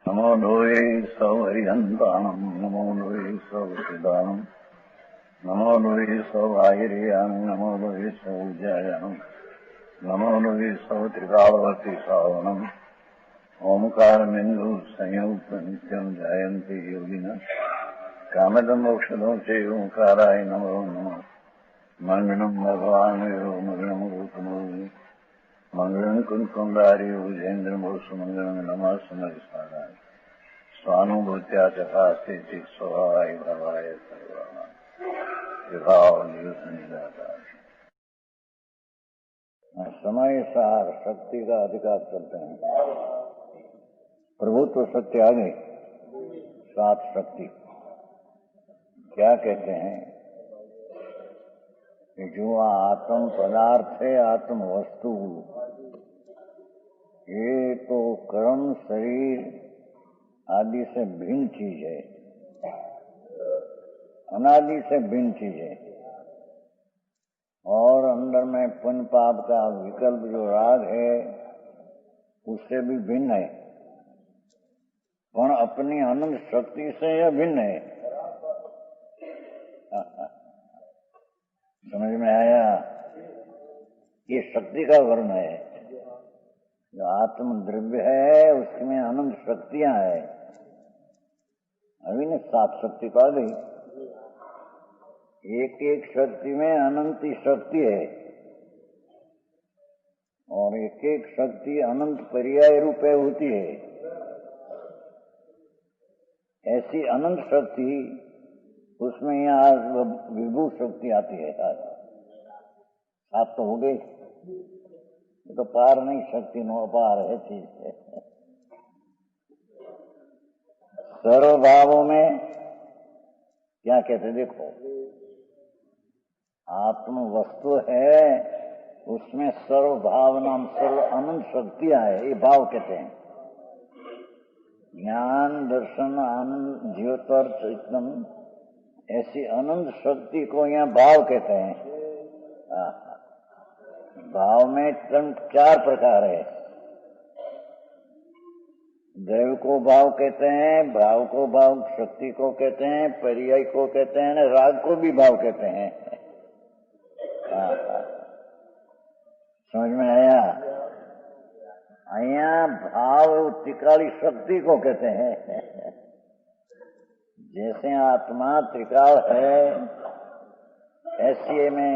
नमो लोये सौहरिहन्ताणम् नमो लोये सौचिदानम् नमो लोये सौभागिर्याम् नमो लोये सौजयानम् नमो लोये सौत्रिकालवती सावनम् ओंकारमिन्दु संयुक्त नित्यम् जयन्ति योगिनः कामदम् मोक्षदम् च ओंकाराय नमो नमः मङ्गलम् भगवान् मङ्गलम् रूपमोहि मंगलम कुंकुंडारी उजेन्द्रमोसु मंगलम नमः समरिसाराय स्वानुभूत्या चकास्ते चित स्वभावाय भवाय सर्वाना विभाव निदातार। समय सार शक्ति का अधिकार करते हैं। प्रभुत्व शक्ति आ गई। सात शक्ति क्या कहते हैं कि जो आत्म पदार्थ है, आत्म वस्तु, ये तो कर्म शरीर आदि से भिन्न चीज है, अनादि से भिन्न चीज है। और अंदर में पुण्य पाप का विकल्प जो राग है उससे भी भिन्न है, पर अपनी अनंत शक्ति से यह भिन्न है। समझ में आया? ये शक्ति का वर्ण है। जो आत्म द्रव्य है उसमें अनंत शक्तियां है। अभी ने सात शक्ति पा गई। एक एक शक्ति में अनंत शक्ति है और एक एक शक्ति अनंत पर्याय रूपे होती है। ऐसी अनंत शक्ति उसमें यहाँ विभू शक्ति आती है। सात तो हो गई, तो पार नहीं शक्ति नो अपार है चीज है। सर्व भावों में क्या कहते देखो, आत्म वस्तु है उसमें सर्व भाव नाम सर्व अनंत शक्तियां है, ये भाव कहते हैं। ज्ञान दर्शन आनंद ज्योतिर्थ एकदम ऐसी अनंत शक्ति को यहाँ भाव कहते हैं। भाव में चार प्रकार है। दैव को भाव कहते हैं, भाव को भाव शक्ति को कहते हैं, पर्याय को कहते हैं, राग को भी भाव कहते हैं। समझ में आया? यहाँ भाव त्रिकाली शक्ति को कहते हैं। जैसे आत्मा त्रिकाल है ऐसे में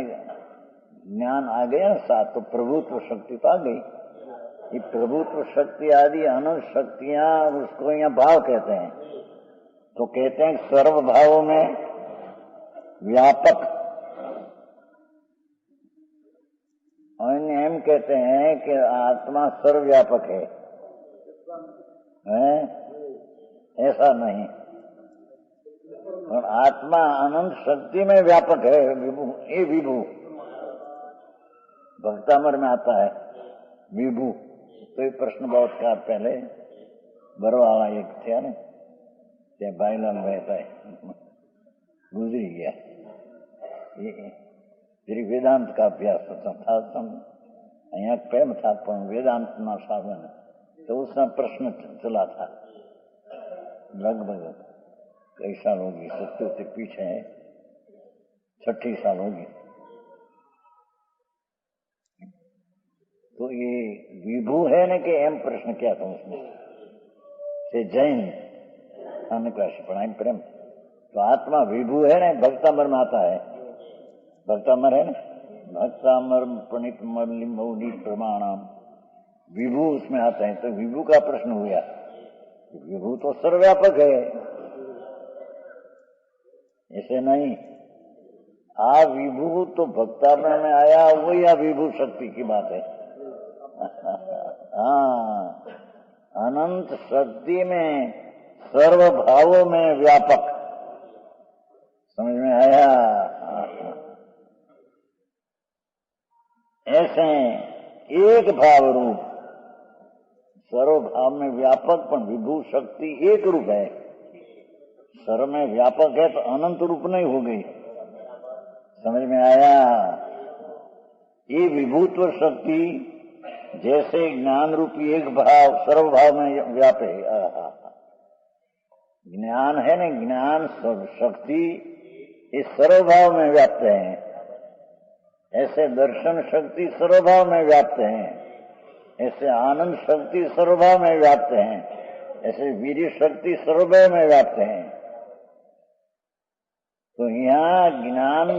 ज्ञान आ गया साथ, तो प्रभुत्व शक्ति पा गई। ये प्रभुत्व शक्ति आदि अनंत शक्तियां उसको यहाँ भाव कहते हैं। तो कहते हैं सर्व भावों में व्यापक। और एम कहते हैं कि आत्मा सर्वव्यापक है? ऐसा नहीं। और आत्मा अनंत शक्ति में व्यापक है, विभू। ये विभू भक्तामर में आता है विभू। तो ये प्रश्न बहुत था पहले, बरवाला एक थे ना, बाइलाल रहता है, गुजरी गया। ये फिर वेदांत का अभ्यास था, यहाँ प्रेम था पर वेदांत ना साधन, तो उसमें प्रश्न चला था। लगभग कई साल होगी, 70 से पीछे है, 60 साल होगी। तो ये विभू है न कि एम प्रश्न किया था उसमें से जैन राशि पढ़ाई प्रेम। तो आत्मा विभू है न, भक्तामर में आता है। भक्तामर है न, भक्तामर प्रणित मौली मौली प्रमाणम, विभू उसमें आता है। तो विभू का प्रश्न हुआ। विभू तो सर्वव्यापक है, ऐसे नहीं। आ विभू तो भक्तामर में आया, वही आ विभू शक्ति की बात है। हाँ, अनंत शक्ति में सर्व भावों में व्यापक। समझ में आया? ऐसे एक भाव रूप सर्व भाव में व्यापक, पर विभू शक्ति एक रूप है। सर्व में व्यापक है तो अनंत रूप नहीं हो गई। समझ में आया? ये विभूत्व शक्ति जैसे ज्ञान रूपी एक भाव सर्व भाव में व्याप है, ज्ञान है ना, ज्ञान शक्ति इस सर्वभाव में व्याप्त है। ऐसे दर्शन शक्ति सर्वभाव में व्याप्त है, ऐसे आनंद शक्ति सर्वभाव में व्याप्त है, ऐसे वीर्य शक्ति सर्वभाव में व्याप्त है। तो यहाँ ज्ञान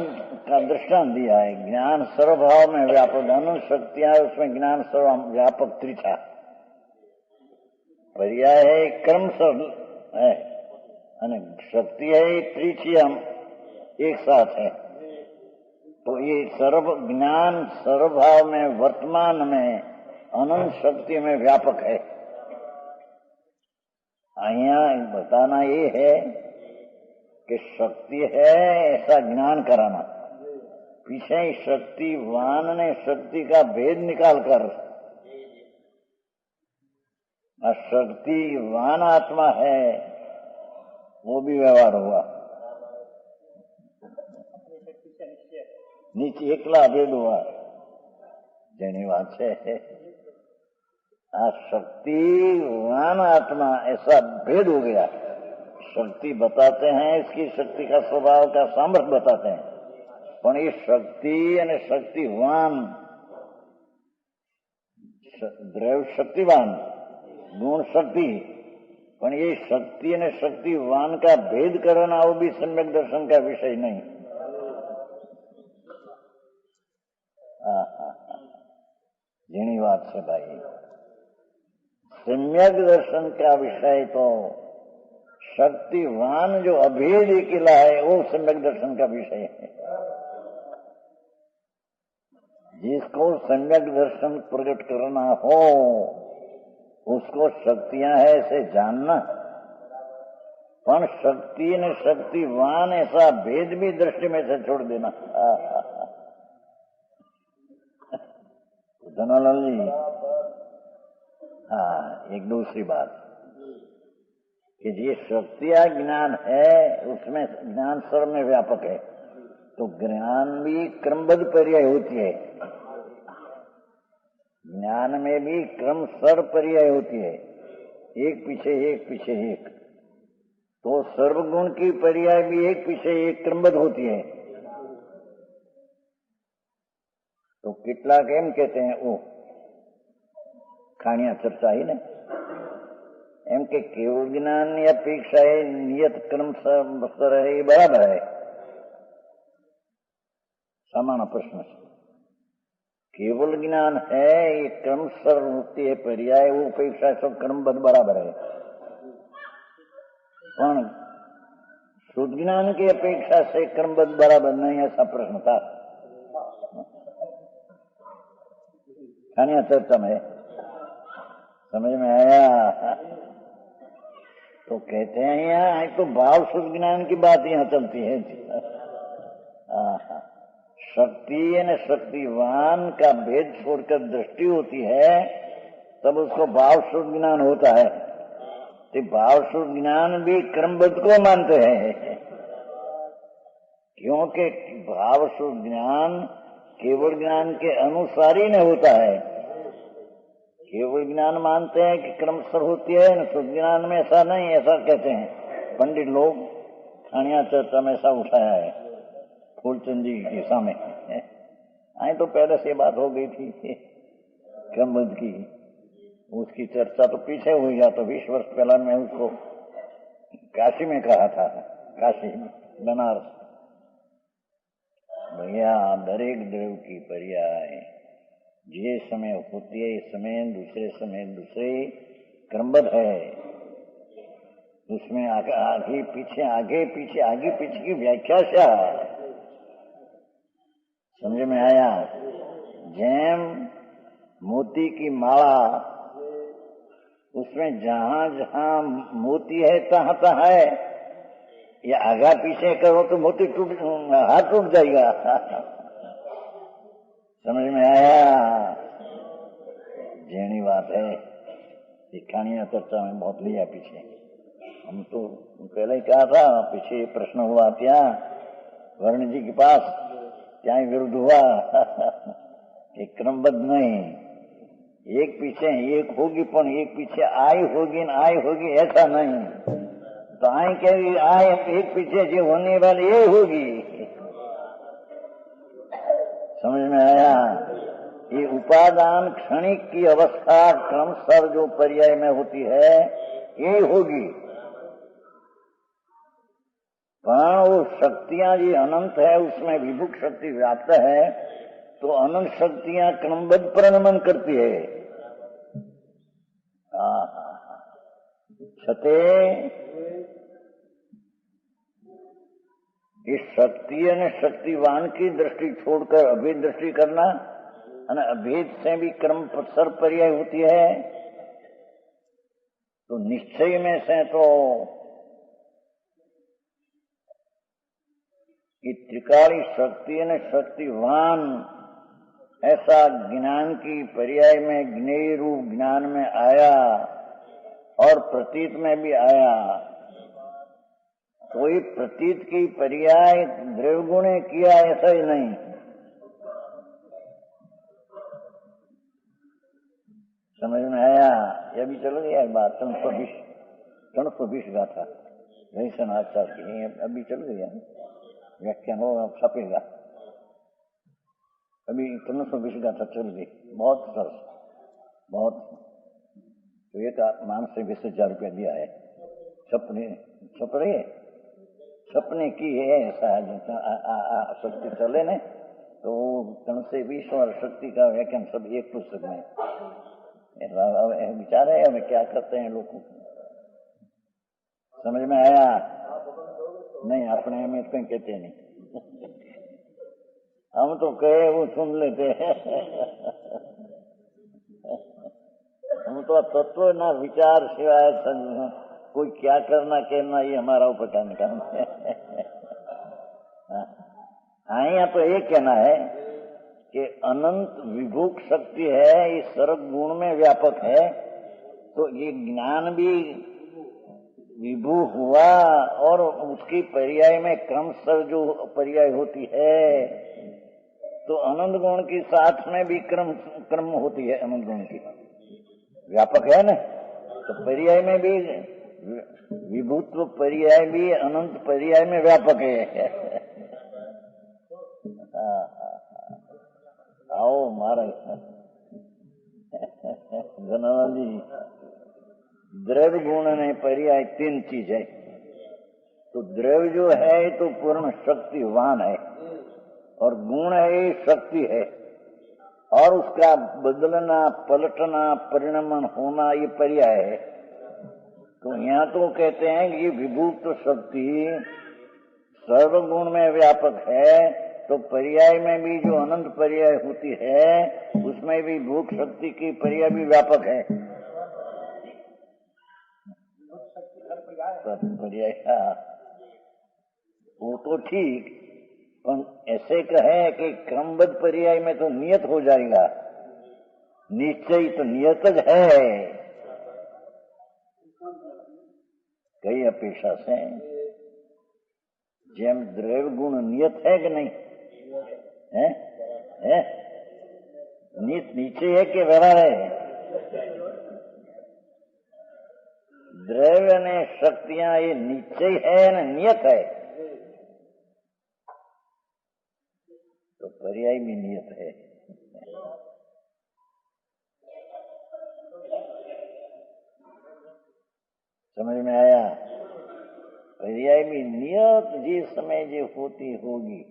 का दृष्टांत दिया है। ज्ञान सर्वभाव में व्यापक, अनंत शक्तियां, उसमें ज्ञान सर्व व्यापक त्रिछा पर्याय है, क्रम है, शक्ति है, त्रिछी हम एक साथ है। तो ये सर्व ज्ञान सर्वभाव में, वर्तमान में, अनंत शक्ति में व्यापक है। यहाँ बताना ये है कि शक्ति है ऐसा ज्ञान कराना। पीछे शक्तिवान ने शक्ति का भेद निकालकर शक्तिवान आत्मा है, वो भी व्यवहार हुआ। नीचे एकला भेद हुआ, જેની વાત છે આ शक्तिवान आत्मा ऐसा भेद हो गया। शक्ति बताते हैं, इसकी शक्ति का स्वभाव का सामर्थ्य बताते हैं, पर ये शक्ति અને शक्तिवान, द्रव्य शक्तिवान, गुण शक्ति, पर ये शक्ति અને शक्तिवान का भेद करना वो भी सम्यक दर्शन का विषय नहीं। જેની વાત છે ભાઈ, सम्यक दर्शन का विषय तो शक्तिवान जो अभेद अकेला है वो सम्यक दर्शन का विषय है। जिसको सम्यक दर्शन प्रकट करना हो उसको शक्तियां है ऐसे जानना, पर शक्ति ने शक्तिवान ऐसा भेद भी दृष्टि में से छोड़ देना। धनलाल जी, हाँ, एक दूसरी बात कि ये शक्तियां ज्ञान है, उसमें ज्ञान सर्व में व्यापक है, तो ज्ञान भी क्रमबद्ध पर्याय होती है। ज्ञान में भी क्रम सर्व पर्याय होती है, एक पीछे एक पीछे एक। तो सर्वगुण की पर्याय भी एक पीछे एक क्रमबद्ध होती है। तो કેટલાક એમ कहते हैं वो खानिया चर्चा ही ने एम के केवल ज्ञान ની અપેક્ષા એ નિયત ક્રમ સર है, ये बराबर है, समान प्रश्न है। केवल ज्ञान है ये क्रम सर होती है पर्याय, वो अपेक्षा सब क्रमबद्ध बराबर है, पर शुद्ध ज्ञान की अपेक्षा से क्रमबद्ध बराबर नहीं, ऐसा प्रश्न था। खानिया चर्चा में समझ में आया? तो कहते हैं यहाँ तो भाव शुद्ध ज्ञान की बात यहाँ चलती है। शक्ति ने शक्तिवान का भेद छोड़कर दृष्टि होती है, तब उसको भाव शुद्ध ज्ञान होता है। तो भाव शुद्ध ज्ञान भी क्रमबद्ध को मानते हैं, क्योंकि भाव शुद्ध ज्ञान केवल ज्ञान के अनुसार ही नहीं होता है। केवल ज्ञान मानते हैं कि क्रमशः होती है, न शुद्ध ज्ञान में ऐसा नहीं, ऐसा कहते हैं पंडित लोग। खानिया चर्चा में ऐसा उठाया है फूलचंद जी के सामने। आई तो पहले से बात हो गई थी क्रमबद्ध की, उसकी चर्चा तो पीछे हुई गया। तो 20 वर्ष पहला मैं उसको काशी में कहा था, काशी बनारस, भैया दरेक द्रव्य की पर्याय जे समय होती है इस समय दूसरे क्रमबद्ध है। उसमें आगे पीछे की व्याख्या क्या समझ में आया? जैम मोती की माला, उसमें जहां जहां मोती है तहां तहां है, या आगा पीछे करो तो मोती हाथ टूट जाएगा। समझ में आया? जेनी बात है, खानिया चर्चा में बहुत लिया पीछे। हम तो पहले ही कहा था, पीछे प्रश्न हुआ क्या वर्ण जी के पास, क्या विरुद्ध हुआ कि क्रमबद्ध नहीं, एक पीछे एक होगी, पर एक पीछे आई होगी न आई होगी ऐसा नहीं। तो आए के आए एक पीछे जो होने वाली ये होगी। समझ में आया? ये उपादान क्षणिक की अवस्था क्रमशः जो पर्याय में होती है ये होगी। पर वो शक्तियां जी अनंत है, उसमें विभुक शक्ति व्याप्त है, तो अनंत शक्तियां क्रमबद्ध परिणमन करती है। छते इस शक्ति ने शक्तिवान की दृष्टि छोड़कर अभेद दृष्टि करना, और अभेद से भी क्रम सर पर्याय होती है, तो निश्चय में से तो ये त्रिकाली शक्ति ने शक्तिवान ऐसा ज्ञान की पर्याय में ज्ञेय रूप ज्ञान में आया और प्रतीत में भी आया। कोई प्रतीत की पर्याय द्रव्यगुण ने किया ऐसा ही नहीं। समझ में आया? यह भी चल गया बात 320 गाथा वैसन आचार की अभी चल गया, व्याख्यान होगा छपेगा। अभी 320 गाथा चल गई, बहुत सरस, बहुत। तो एक मान से 20,000 रुपया दिया है, सपने की है ऐसा शक्ति चले ने, तो 320 और शक्ति का व्याख्यान सब एक पुस्तक में। विचार है हमें क्या करते हैं लोग, समझ में आया? नहीं, अपने हमें कहीं कहते नहीं हम तो कहे वो सुन लेते हैं हम तो तत्व ना विचार सिवाय कोई क्या करना कहना ये हमारा ऊपर का काम है। हाँ, यहाँ तो ये कहना है कि अनंत विभुक शक्ति है, इस सर्व गुण में व्यापक है, तो ये ज्ञान भी विभु हुआ और उसकी पर्याय में क्रमशः जो पर्याय होती है, तो अनंत गुण के साथ में भी क्रम होती है। अनंत गुण की व्यापक है ना, तो पर्याय में भी विभुत्व पर्याय भी अनंत पर्याय में व्यापक है। आओ महाराज धन्यवाद जी। द्रव्य गुण ने पर्याय 3 चीज है, तो द्रव्य जो है तो पूर्ण शक्तिवान है, और गुण है शक्ति है, और उसका बदलना पलटना परिणमन होना ये पर्याय है। तो यहाँ तो कहते हैं कि विभुक्त शक्ति सर्वगुण में व्यापक है, तो पर्याय में भी जो अनंत पर्याय होती है उसमें भी भूख शक्ति की पर्याय भी व्यापक है। पर्याय वो तो ठीक, पर ऐसे कहे कि क्रमबद्ध पर्याय में तो नियत हो जाएगा, निश्चय तो नियत है। कई अपेक्षा से जेम द्रव्य गुण नियत है कि नहीं है? नियत नीचे है कि व्यवहार है? द्रव्य ने शक्तियां ये निश्चय है न नियत है, तो पर्याय भी नियत है। समझ में आया? पर्याय भी नियत जिस समय जो होती होगी,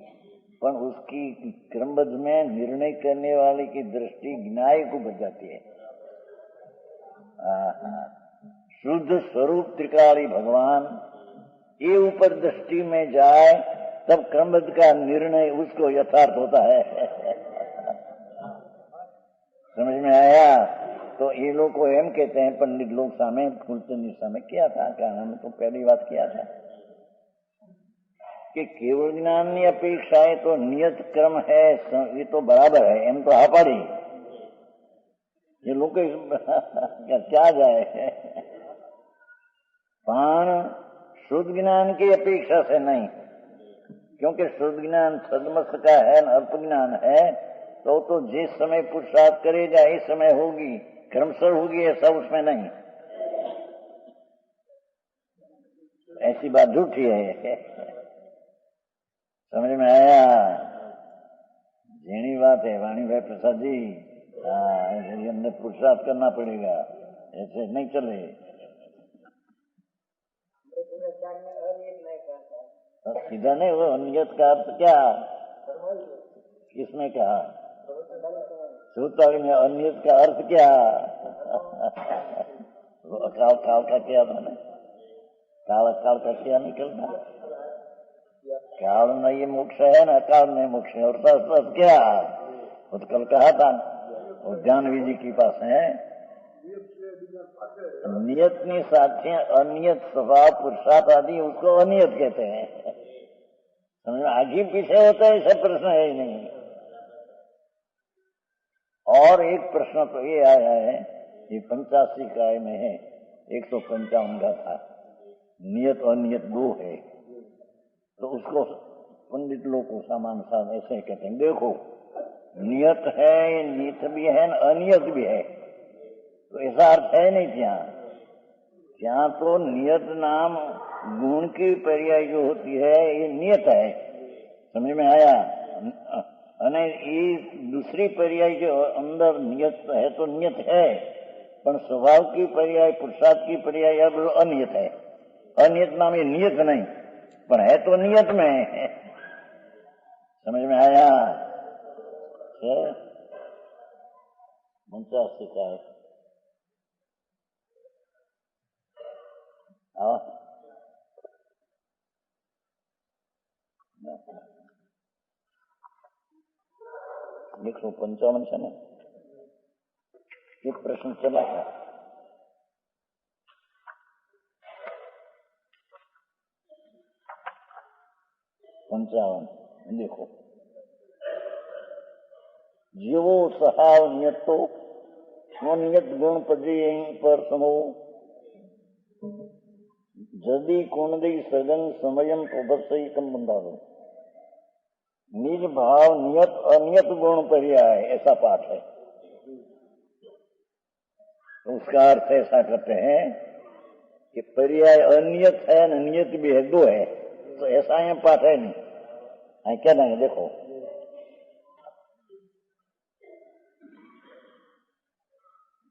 पर उसकी क्रमबद्ध में निर्णय करने वाले की दृष्टि ज्ञाय को बचाती है। शुद्ध स्वरूप त्रिकाली भगवान ये ऊपर दृष्टि में जाए तब क्रमबद्ध का निर्णय उसको यथार्थ होता है। समझ में आया? तो ये लोग को एम कहते हैं, पंडित लोग सामने फूलचंद सामने किया था, क्या हमने तो पहली बात किया था कि केवल ज्ञान की अपेक्षा है तो नियत क्रम है, ये तो बराबर है, एम तो हापाड़ी ये लोग क्या जाए। पान शुद्ध ज्ञान की अपेक्षा से नहीं, क्योंकि शुद्ध ज्ञान सदमस्त का है, अल्प ज्ञान है, तो जिस समय पुरुषार्थ करेगा इस समय होगी, क्रमशः होगी, ऐसा उसमें नहीं। ऐसी बात झूठी है। समझ में आया? झीणी बात है वाणी भाई प्रसाद जी। हाँ, इसके अंदर पुरुषार्थ करना पड़ेगा, ऐसे नहीं चले। सीधा नहीं, वो नियत का अर्थ क्या? किसने कहा? सूत्र में अनियत का अर्थ क्या? काल काल का क्या था ना? काल काल का क्या निकलना? काल में ये मोक्ष है ना, काल में मोक्ष है। और सब क्या उत्कल कहा था और जानवी जी के पास है। नियतनी साध्य अनियत स्वभाव पुरुषार्थ आदि उसको अनियत कहते हैं। समझ आगे पीछे होता है, ऐसा प्रश्न है ही नहीं। और एक प्रश्न तो ये आया है, ये 85 काय में है, 155 का था, नियत अनियत दो है। तो उसको पंडित लोग को सामान साथ ऐसे कहते हैं, देखो नियत है, नियत भी है, अनियत भी है। तो ऐसा अर्थ है नहीं ત્યાં तो नियत नाम गुण की पर्याय जो होती है ये नियत है। समझ में आया? अने ये दूसरी पर्याय जो अंदर नियत है तो नियत है, पर स्वभाव की पर्याय पुरुषार्थ की पर्याय अब अनियत है। अनियत नाम ये नियत नहीं, पर है तो नियत में। समझ में आया? 85 का हाँ 155 છે ને? एक प्रश्न चला था, 55 देखो, जीवो सहाव नियत तो स्वनियत गुण पदी पर समो जदि कुंडी सदन समयम प्रदर्शितम बंधारो। निज भाव नियत अनियत गुण पर्याय, ऐसा पाठ है। तो उसका अर्थ ऐसा करते हैं कि पर्याय अनियत है न नियत भी है, दो है। तो ऐसा है पाठ है नहीं, क्या नहीं? देखो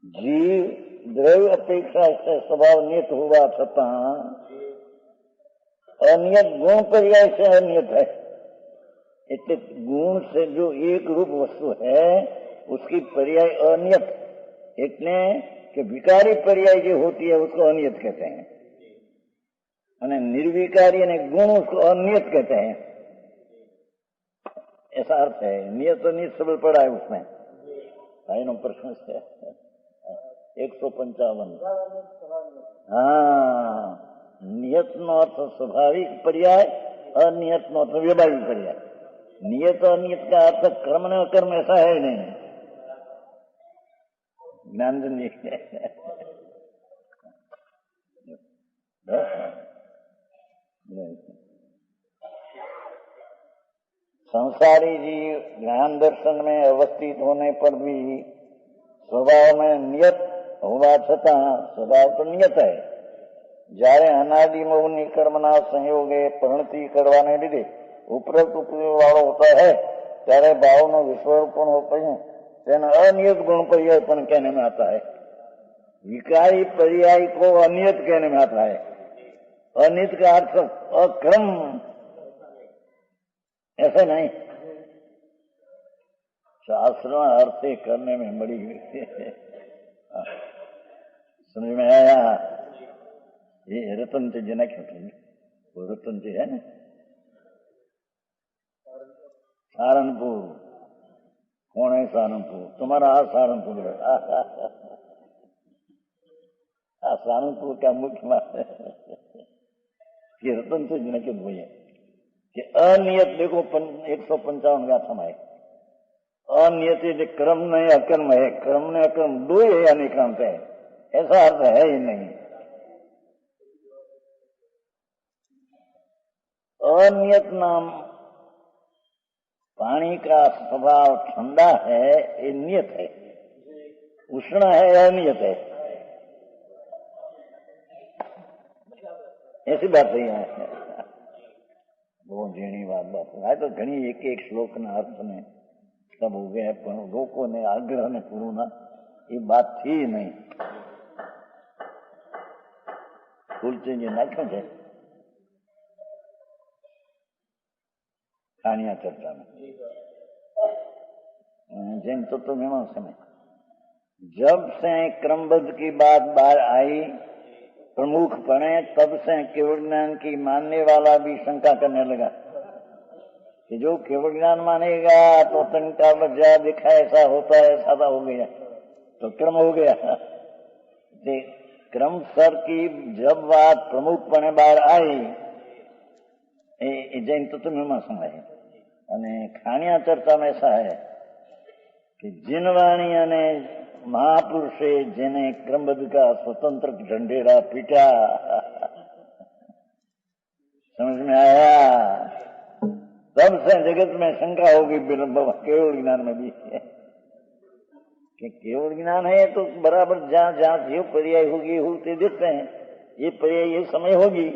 जीव द्रव्य अपेक्षा से स्वभाव नियत हुआ छता अनियत गुण पर्याय से अनियत है। इतने गुण से जो एक रूप वस्तु है उसकी पर्याय अनियत, इतने कि विकारी पर्याय जो होती है उसको अनियत कहते हैं, અને निर्विकारी ने गुण उसको अनियत कहते हैं। ऐसा अर्थ है। नियत अनियत सब पड़ा है उसमें। भाई नो प्रश्न से 155 हाँ, नियत नो अर्थ स्वाभाविक पर्याय, अनियत नो अर्थ व्यावहारिक पर्याय। नियत अनियत का अर्थ कर्म न कर्म ऐसा है ही नहीं। ज्ञानजन जी संसारी जीव ज्ञान दर्शन में अवस्थित होने पर भी स्वभाव में नियत होवा छता स्वभाव तो नियत है। જ્યારે અનાદિ મોહની કર્મના સંયોગે પરિણતિ કરવાને લીધે ઉપરોક્ત વાળો હોતા है ત્યારે ભાવનો વિસ્વરૂપણ હોता है, તેને अनियत गुण पर्याय पण कहने में आता है। विकारी पर्याय को अनियत कहने में आता है। अनियत का अर्थ अक्रम, ऐसे नहीं। शास्त्र अर्थ करने में बड़ी समझ में आया? ये रतन से जना क्यों थे? वो रतन से है ना सहारनपुर। कौन है सहारनपुर? तुम्हारा सहारनपुर है। सहारनपुर का मुख्य बात है कि रतन से जना क्यों भैया कि अनियत देखो 155 गाथा में अनियत क्रम नहीं अकर्म है, क्रम ने अकर्म दो ही है अनिक्रांत है, ऐसा अर्थ है ही नहीं। अनियत नाम पानी का स्वभाव ठंडा है, ये नियत है। उष्ण है, अनियत है। ऐसी बात नहीं है। બહુ ઝીણી વાત બાપુ, આ તો ઘણી એક એક શ્લોકના અર્થને सब हो गया, પણ લોકોને આગ્રહને પૂરું ના એ વાત થી નહીં. ફૂલચંદ નાખ્યું છે कहानियां चर्चा में, जैन तत्व मीमांसा में जब से क्रमबद्ध की बात बाहर आई प्रमुख पड़े, तब से केवल ज्ञान की मानने वाला भी शंका करने लगा कि जो केवल ज्ञान मानेगा तो शंका बजा दिखा ऐसा होता है, ऐसा हो गया तो क्रम हो गया. क्रम सर की जब बात प्रमुख पड़े बाहर आई जैन तत्व मीमांसा है. અને ખાણિયા ચર્ચામાં ऐसा है कि जिन वाणी અને महापुरुषे જેને क्रमबद्ध का स्वतंत्र ढंढेरा पीटा, समझ में आया, तब से जगत में शंका होगी केवल ज्ञान में भी कि केवल ज्ञान है तो बराबर जहाँ जहाँ जो पर्याय होगी होते देखते हैं, ये पर्याय ये समय होगी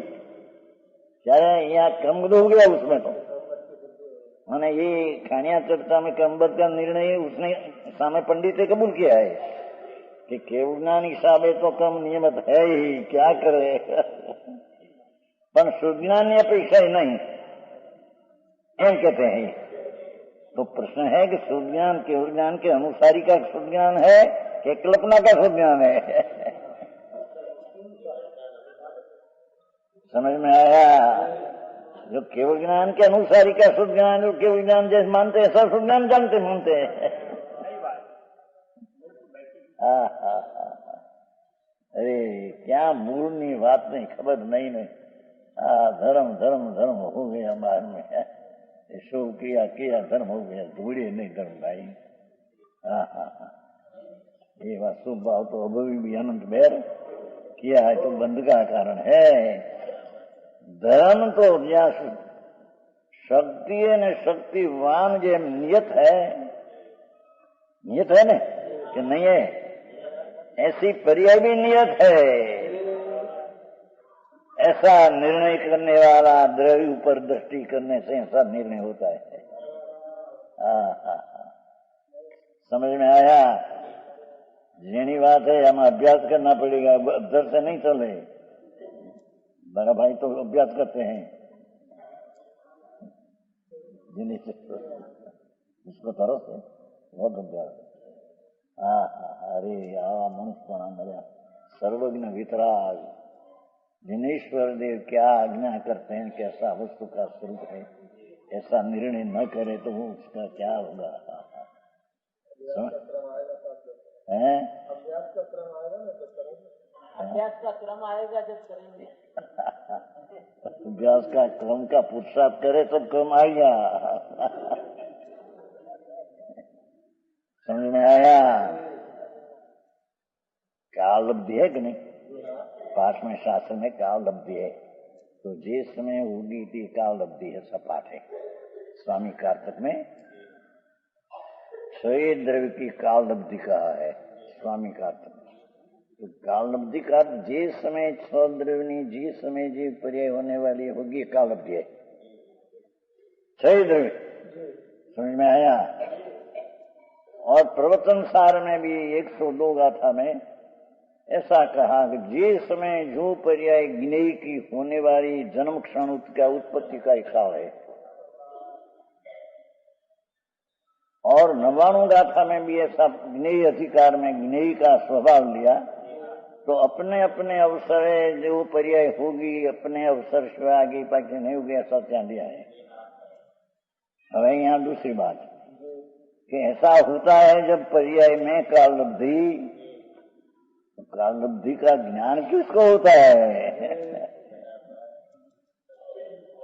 ત્યારે यहाँ क्रमबद्ध हो गया उसमें तो. मैंने ये खानिया चर्चा में क्रमबद्ध का निर्णय उसने सामने पंडित ने कबूल किया है कि केवल ज्ञान हिसाब है तो क्रम नियमित है ही, क्या करे. पर सुज्ञान अपेक्षा ही नहीं एम कहते हैं. तो प्रश्न है कि सुज्ञान केवल ज्ञान के अनुसारी का सुज्ञान है कि कल्पना का सुज्ञान है. समझ में आया. जो केवल ज्ञान के अनुसारी का शुद्ध ज्ञान, जो केवल ज्ञान जैसे मानते हैं सब शुद्ध ज्ञान जानते मानते हैं. अरे क्या मूलनी बात नहीं, खबर नहीं नहीं. धर्म धर्म धर्म हो गया बाहर में, शुभ किया किया धर्म हो गया, धूड़े नहीं धर्म भाई. ये बात शुभ भाव तो अभी भी अनंत बैर किया है तो बंध का कारण है. धर्म तो ज्યાં शक्ति ने शक्तिवान जो नियत है ना कि नहीं है, ऐसी पर्याय भी नियत है. ऐसा निर्णय करने वाला द्रव्य ऊपर दृष्टि करने से ऐसा निर्णय होता है. समझ में आया. जेनी बात है, हमें अभ्यास करना पड़ेगा, अधर से नहीं चले. बड़ा भाई तो अभ्यास करते हैं इसको तरह से बहुत अभ्यास. अरे मनुष्य मजा सर्वज्ञ वितराग जिनेश्वर देव क्या आज्ञा करते हैं, कैसा वस्तु का स्वरूप है, ऐसा निर्णय न करे तो वो उसका क्या होगा. अभ्यास का क्रम आएगा जब करेंगे. अभ्यास का क्रम का पुरुषार्थ करे तब क्रम आएगा. समझ में आया. काल लब्धि है कि नहीं, पाठ में शास्त्र में काल लब्धि है. तो जिस समय होगी थी काल लब्धि है, सब पाठ है. स्वामी कार्तिक में 6 द्रव्य की काल लब्धि कहा है स्वामी कार्तिक. तो काल लब्धि का जिस समय 6 द्रव्य जिस समय जी पर्याय होने वाली होगी काल लब्धि है. 6 द्रव्य समझ में आया. और प्रवचन सार में भी 102 गाथा में ऐसा कहा कि जिस समय जो पर्याय ज्ञेय की होने वाली जन्म क्षण का उत्पत्ति का एक काल है. और 99 गाथा में भी ऐसा ज्ञेय अधिकार में ज्ञेय का स्वभाव लिया. तो अपने अपने अवसर जो पर्याय होगी अपने अवसर से आगे पाके नहीं होगी, ऐसा ध्यान दिया है. अब यहाँ दूसरी बात कि ऐसा होता है जब पर्याय में काल लब्धि, तो काल लब्धि का ज्ञान किसको होता है.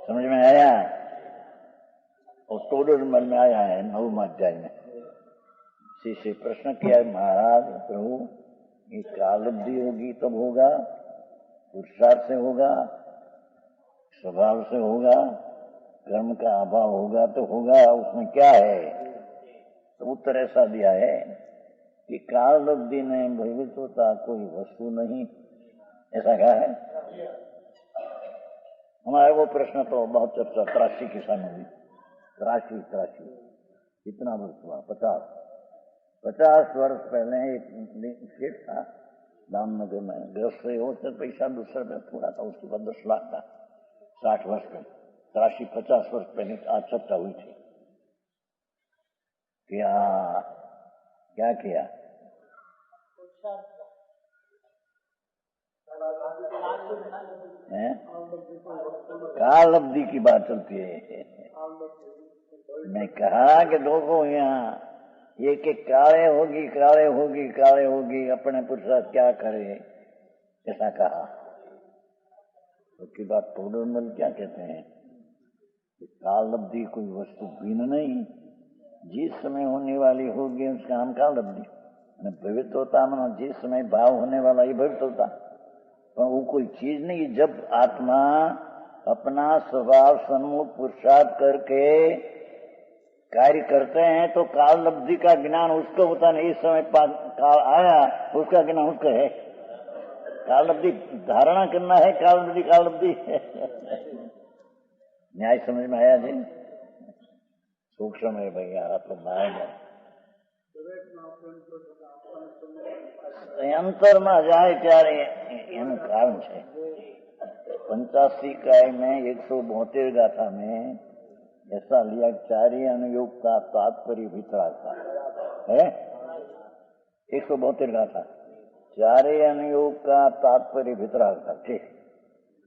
समझ में आया. और तोड़र मन में आया है 9वें अध्याय में. शिष्य प्रश्न किया, महाराज प्रभु ये काल लब्धि होगी तब होगा, पुरुषार्थ से होगा, स्वभाव से होगा, कर्म का अभाव होगा तो होगा, उसमें क्या है. तो उत्तर ऐसा दिया है कि काल लब्धि में भविष्य होता कोई वस्तु नहीं, ऐसा कहा है. हमारे वो प्रश्न तो बहुत चर्चा 83 किसान हुई। 83 कितना वर्ष हुआ? 50 वर्ष पहले एक सेठ था दामनगर में, गृहस्थ हो तो पैसा दूसरे में थोड़ा था, उसके बाद 10 लाख था 60 वर्ष में। 50 वर्ष पहले आज चर्चा हुई थी। क्या किया? काल अवधि की बात चलती है। मैं कहा कि देखो यहाँ ये कि काले होगी अपने पुरुषार्थ क्या करे, ऐसा कहा। उसकी बात टोडरमल क्या कहते हैं कि काल अवधि कोई वस्तु भिन्न नहीं, जिस समय होने वाली होगी उसका नाम काल अवधि। भविष्य होता मानो जिस समय भाव होने वाला ये भविष्य होता, पर वो कोई चीज नहीं। जब आत्मा अपना स्वभाव सम्मुख पुरुषार्थ करके कार्य करते हैं तो काल अवधि का ज्ञान उसको होता नहीं। इस समय काल आया उसका ज्ञान उसको है। काल अवधि धारणा करना है, काल अवधि न्याय समझ में आया जी? सूक्ष्म है भैया, आप लोग आएगा અંતરમાં જાય ત્યારે એનું કારણ છે। 85 इकाई में 172 गाथा में ऐसा लिया, चारी अनुयोग का तात्पर्य वितराग था है। 172 गाथा, चारे अनुयोग का तात्पर्य वितराग था। ठीक,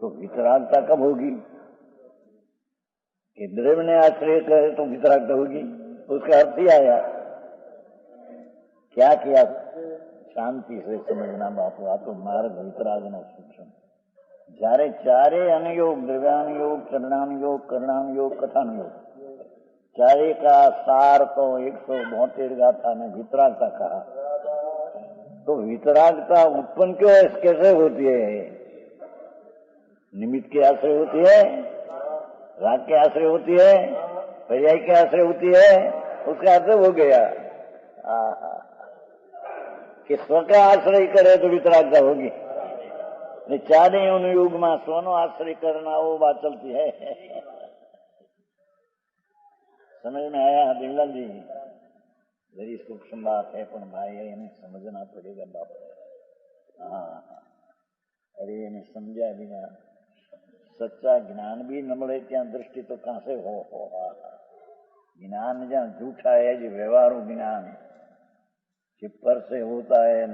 तो वितरागता कब होगी? कि द्रव्य ने आश्रय करे तो वितरागता होगी। उसका अर्थ ही आया। क्या किया? शांति से समझना बापू, आ तो मार्ग वितराग नो सूक्ष्म। જ્યારે ચારે अनुयोग, द्रव्यानुयोग, चरणानुयोग, कर्णानुयोग, कथानुयोग, चारे का सार तो 172 गाथा में वितरागता कहा। तो वितरागता उत्पन्न क्यों है, कैसे होती है? निमित्त के आश्रय होती है, राग के आश्रय होती है, पर्याय के आश्रय होती है। उसका अर्थ हो गया कि स्व का आश्रय करे तो वितरागता होगी। चारे अनुयोग में स्वनो आश्रय करना वो बात चलती है। समझ में आया दिललाल जी? मेरी सूक्ष्म बात है, पर भाई इन्हें समझना पड़ेगा बाप। हाँ, अरे इन्हें समझा बिना सच्चा ज्ञान भी न मिले त्या दृष्टि तो कहां से हो। ज्ञान जहाँ झूठा है जी, व्यवहारू ज्ञान चिप्पर से होता है न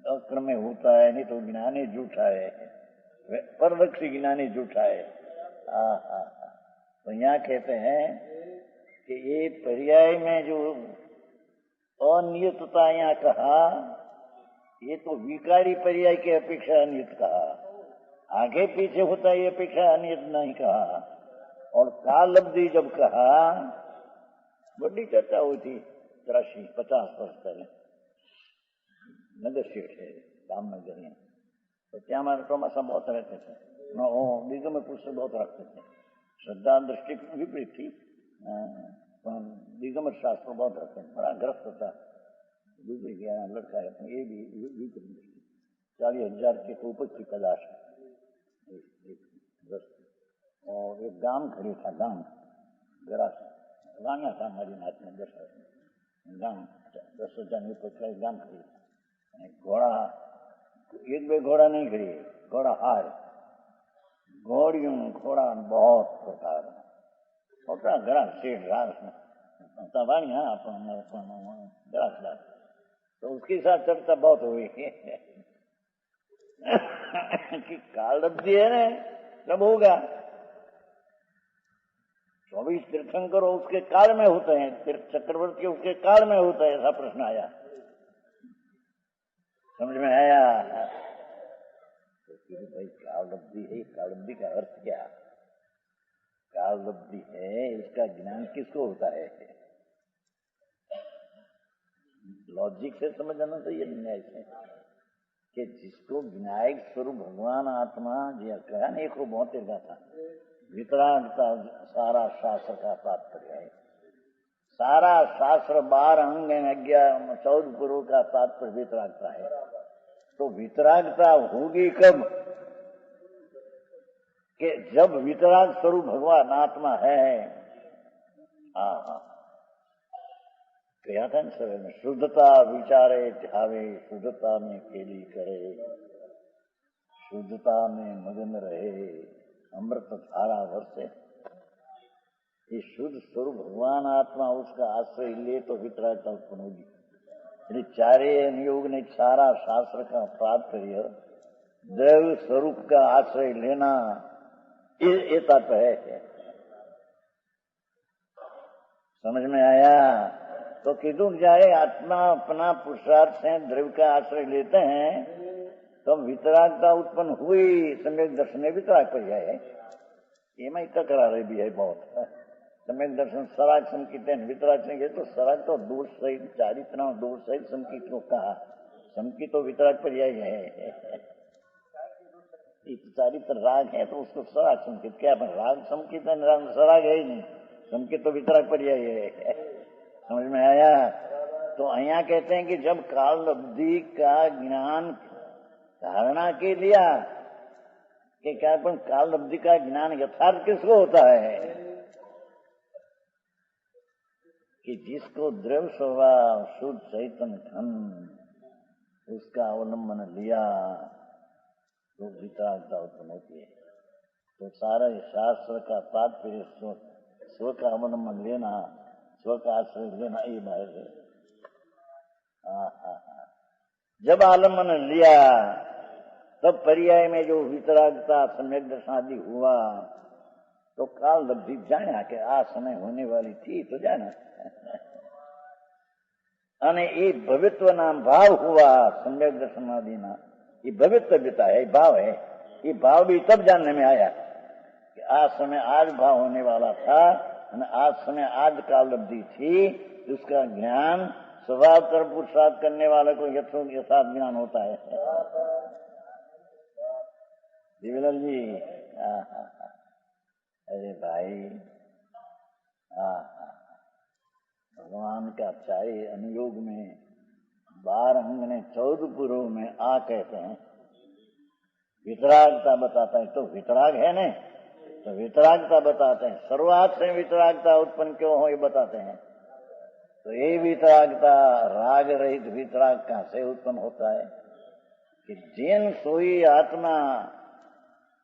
अक्र में होता है, नहीं तो ज्ञान ही झूठा है, परलक्षी ज्ञान ही झूठा है। तो यहाँ कहते हैं कि ये पर्याय में जो अनियतता यहाँ कहा, ये तो विकारी पर्याय की अपेक्षा अनियत कहा। आगे पीछे होता है ये अपेक्षा अनियत नहीं कहा। और काल अवधि जब कहा, बड़ी चर्चा हुई थी 50 वर्ष पहले। नगर सेठ है दामनगर में, तो क्या हमारे टोमासा बहुत रहते थे, दिग्गज में पुस्तक बहुत रखते थे। श्रद्धा दृष्टि विपरीत थी, दिगंबर शास्त्र बहुत रखते हैं। बड़ा ग्रस्त था, दूसरी गया लड़का है, ये भी विपरीत दृष्टि। 40,000 के ऊपर की तलाश है। और एक गांव खड़ी था, गांव ग्रास वांगा था हमारी नाथ में 10 गांव 10,000 ऊपर का गांव खड़ी। घोड़ा एक बे घोड़ा नहीं खड़ी, घोड़ा हार घोड़ियों घोड़ा बहुत प्रकार छोटा ग्रास सेठ घास तबाणिया ग्रास। तो उसके साथ चर्चा बहुत हुई कि काल अवधि है ना, कब होगा? 24 तीर्थंकर उसके काल में होते हैं, तीर्थ चक्रवर्ती उसके काल में होता है, ऐसा प्रश्न आया। समझ में आया? तो फिर भाई काल अवधि है, काल अवधि का अर्थ क्या? काल अवधि है, इसका ज्ञान किसको होता है? लॉजिक से समझना चाहिए, न्याय से, कि जिसको विनायक स्वरूप भगवान आत्मा जी कहा ना, 172 गाथा वितरागता सारा शास्त्र का तात्पर्य है। सारा शास्त्र 12 अंग 14 पुरों का तात्पर्य वितरागता है। तो वितरागता होगी कब? कि जब वितराग स्वरूप भगवान आत्मा है, कहा था न सर में, शुद्धता विचारे ध्यावे, शुद्धता में केली करे, शुद्धता में मगन रहे, अमृत धारा वर्षे। ये शुद्ध स्वरूप भगवान आत्मा उसका आश्रय ले तो वितरागता उत्पन्न होगी। यदि चारे नियोग ने सारा शास्त्र का तात्पर्य दैव स्वरूप का आश्रय लेना ये तात्पर्य है। समझ में आया? तो किधु जाए आत्मा अपना पुरुषार्थ से द्रव्य का आश्रय लेते हैं तो वितरागता उत्पन्न हुई। सम्यक दर्शन में वितराग पर है, ये मैं तकरार भी है बहुत। सम्यक दर्शन सराग संकित वितराग संकित, तो सराग तो दोष सहित चारित्र दोष सहित संकित को कहा, संकित तो वितराग पर है। चारित्र राग है तो उसको सराग संकित क्या, राग संकित सराग है ही नहीं, संकित तो वितराग पर है। समझ में आया? तो અહીંયા कहते हैं कि जब काल अवधि का ज्ञान धारणा के लिया कि क्या, पर काल अवधि का ज्ञान यथार्थ किसको होता है कि जिसको द्रव्य स्वभाव शुद्ध चैतन्य घन उसका अवलंबन लिया तो वितरागता उत्पन्न होती है। तो सारा शास्त्र का तात्पर्य स्व का अवलंबन लेना, स्व का आश्रय लेना, ये बात है। जब आलम्बन लिया तब पर्याय में जो वितरागता सम्यक दर्शन आदि हुआ तो काल लब्धि जाना कि आ समय होने वाली थी तो जाना અને એ ભવિત્વ નામ ભાવ हुआ सम्यक दर्शन आदि ना, ये भविष्यता है, भाव है। ये भाव भी तब जानने में आया कि आज समय आज भाव होने वाला था, आज समय आज काल लब्धि थी। उसका ज्ञान स्वभाव कर्म पुरुषार्थ करने वाले को यथार्थ ज्ञान होता है। जीवलाल जी, अरे भाई, भगवान का चाहे अनुयोग में 12 अंग ने 14 पूर्व में आ कहते हैं, वितरागता बताता है तो वितराग है न, तो वितरागता बताते हैं। शुरुआत से वितरागता उत्पन्न क्यों हो ये बताते हैं। तो ये वितरागता राग रहित वितराग कहां से उत्पन्न होता है कि जिन सोई आत्मा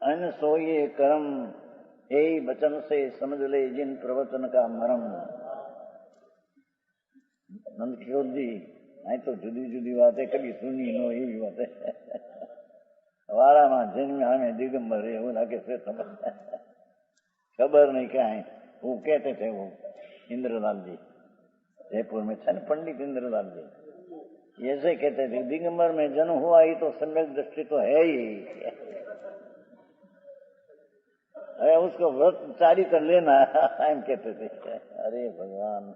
अन सोई कर्म, यही वचन से समझ ले जिन प्रवचन का मरम। नंद किशोर जी, नहीं तो जुदी जुदी बातें कभी सुनी नो, ये बात है। हमारा मां जन्म हमें दिगंबर है, वो लाके से समझ खबर नहीं क्या है। वो कहते थे, वो इंद्रलाल जी जयपुर में थे न, पंडित इंद्रलाल जी, ऐसे कहते थे दिगंबर में जन्म हुआ ही तो सम्यक दृष्टि तो है ही, अरे उसको व्रत चारी कर लेना हम कहते थे। अरे भगवान,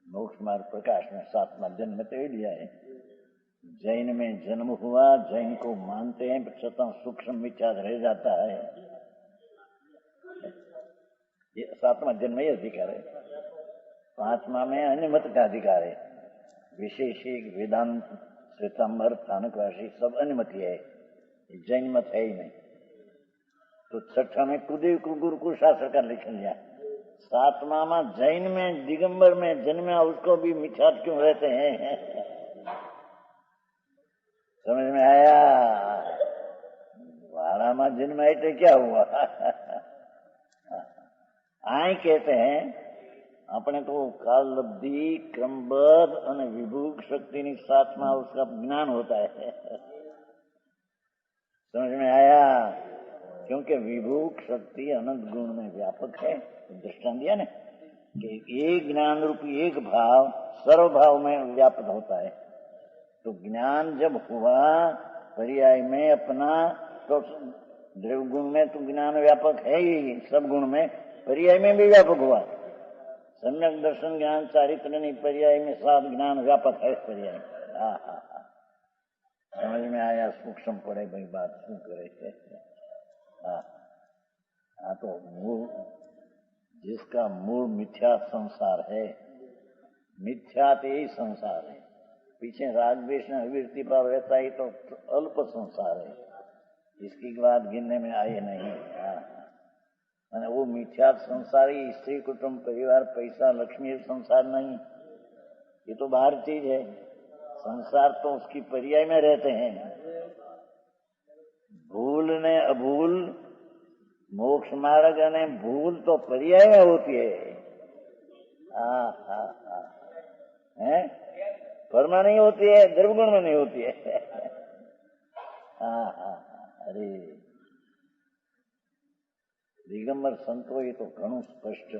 मोक्ष मार्ग प्रकाश में 7वां जन्म तो लिया है। जैन में जन्म हुआ, जैन को मानते हैं, छता सूक्ष्म मिथ्या रह जाता है। ये 7वां जन्म ही अधिकार है। 5वां में अन्य मत का अधिकार है। विशेषिक वेदांत श्वेतांबर स्थानकवासी सब अनुमति है, जैन मत है ही नहीं। तो 6ठा में कुदेव को गुरुकुल शास्त्र का लिख लिया। 7वां में जैन में दिगंबर में जन्मा उसको भी मिथ्यात क्यों रहते हैं? समझ में आया? 12 में जन्म है तो क्या हुआ? आए कहते हैं अपने तो काल लब्धि क्रमबद्ध और विभूक शक्ति ની साथમાં उसका ज्ञान होता है। समझ में आया? क्योंकि विभूक शक्ति अनंत गुण में व्यापक है। दृष्टांत दिया ना कि एक ज्ञान रूपी एक भाव सर्व भाव में व्यापक होता है। तो ज्ञान जब हुआ पर्याय में अपना, तो द्रव्य गुण में तो ज्ञान व्यापक है ही, सब गुण में, पर्याय में भी व्यापक हुआ। सम्यक दर्शन ज्ञान चारित्र नहीं, पर्याय में 7 ज्ञान व्यापक है पर्याय। समझ में आया? सूक्ष्म पड़े भाई बात शू करे थे। तो मूल, जिसका मूल मिथ्या संसार है, मिथ्या तो यही संसार है, पीछे राग द्वेष अविरति भाव रहता ही तो अल्प संसार है, इसकी बात गिनने में आए नहीं। हाँ, वो मिथ्या संसार ही स्त्री कुटुंब परिवार पैसा लक्ष्मी संसार नहीं, ये तो बाहर चीज है। संसार तो उसकी पर्याय में रहते हैं। भूल ने अभूल मोक्ष मार्ग ने भूल तो पर्याय में होती है। है कर्म नहीं होती है, द्रव्यगुण में नहीं होती है। अरे दिगंबर संतो ये तो घणु स्पष्ट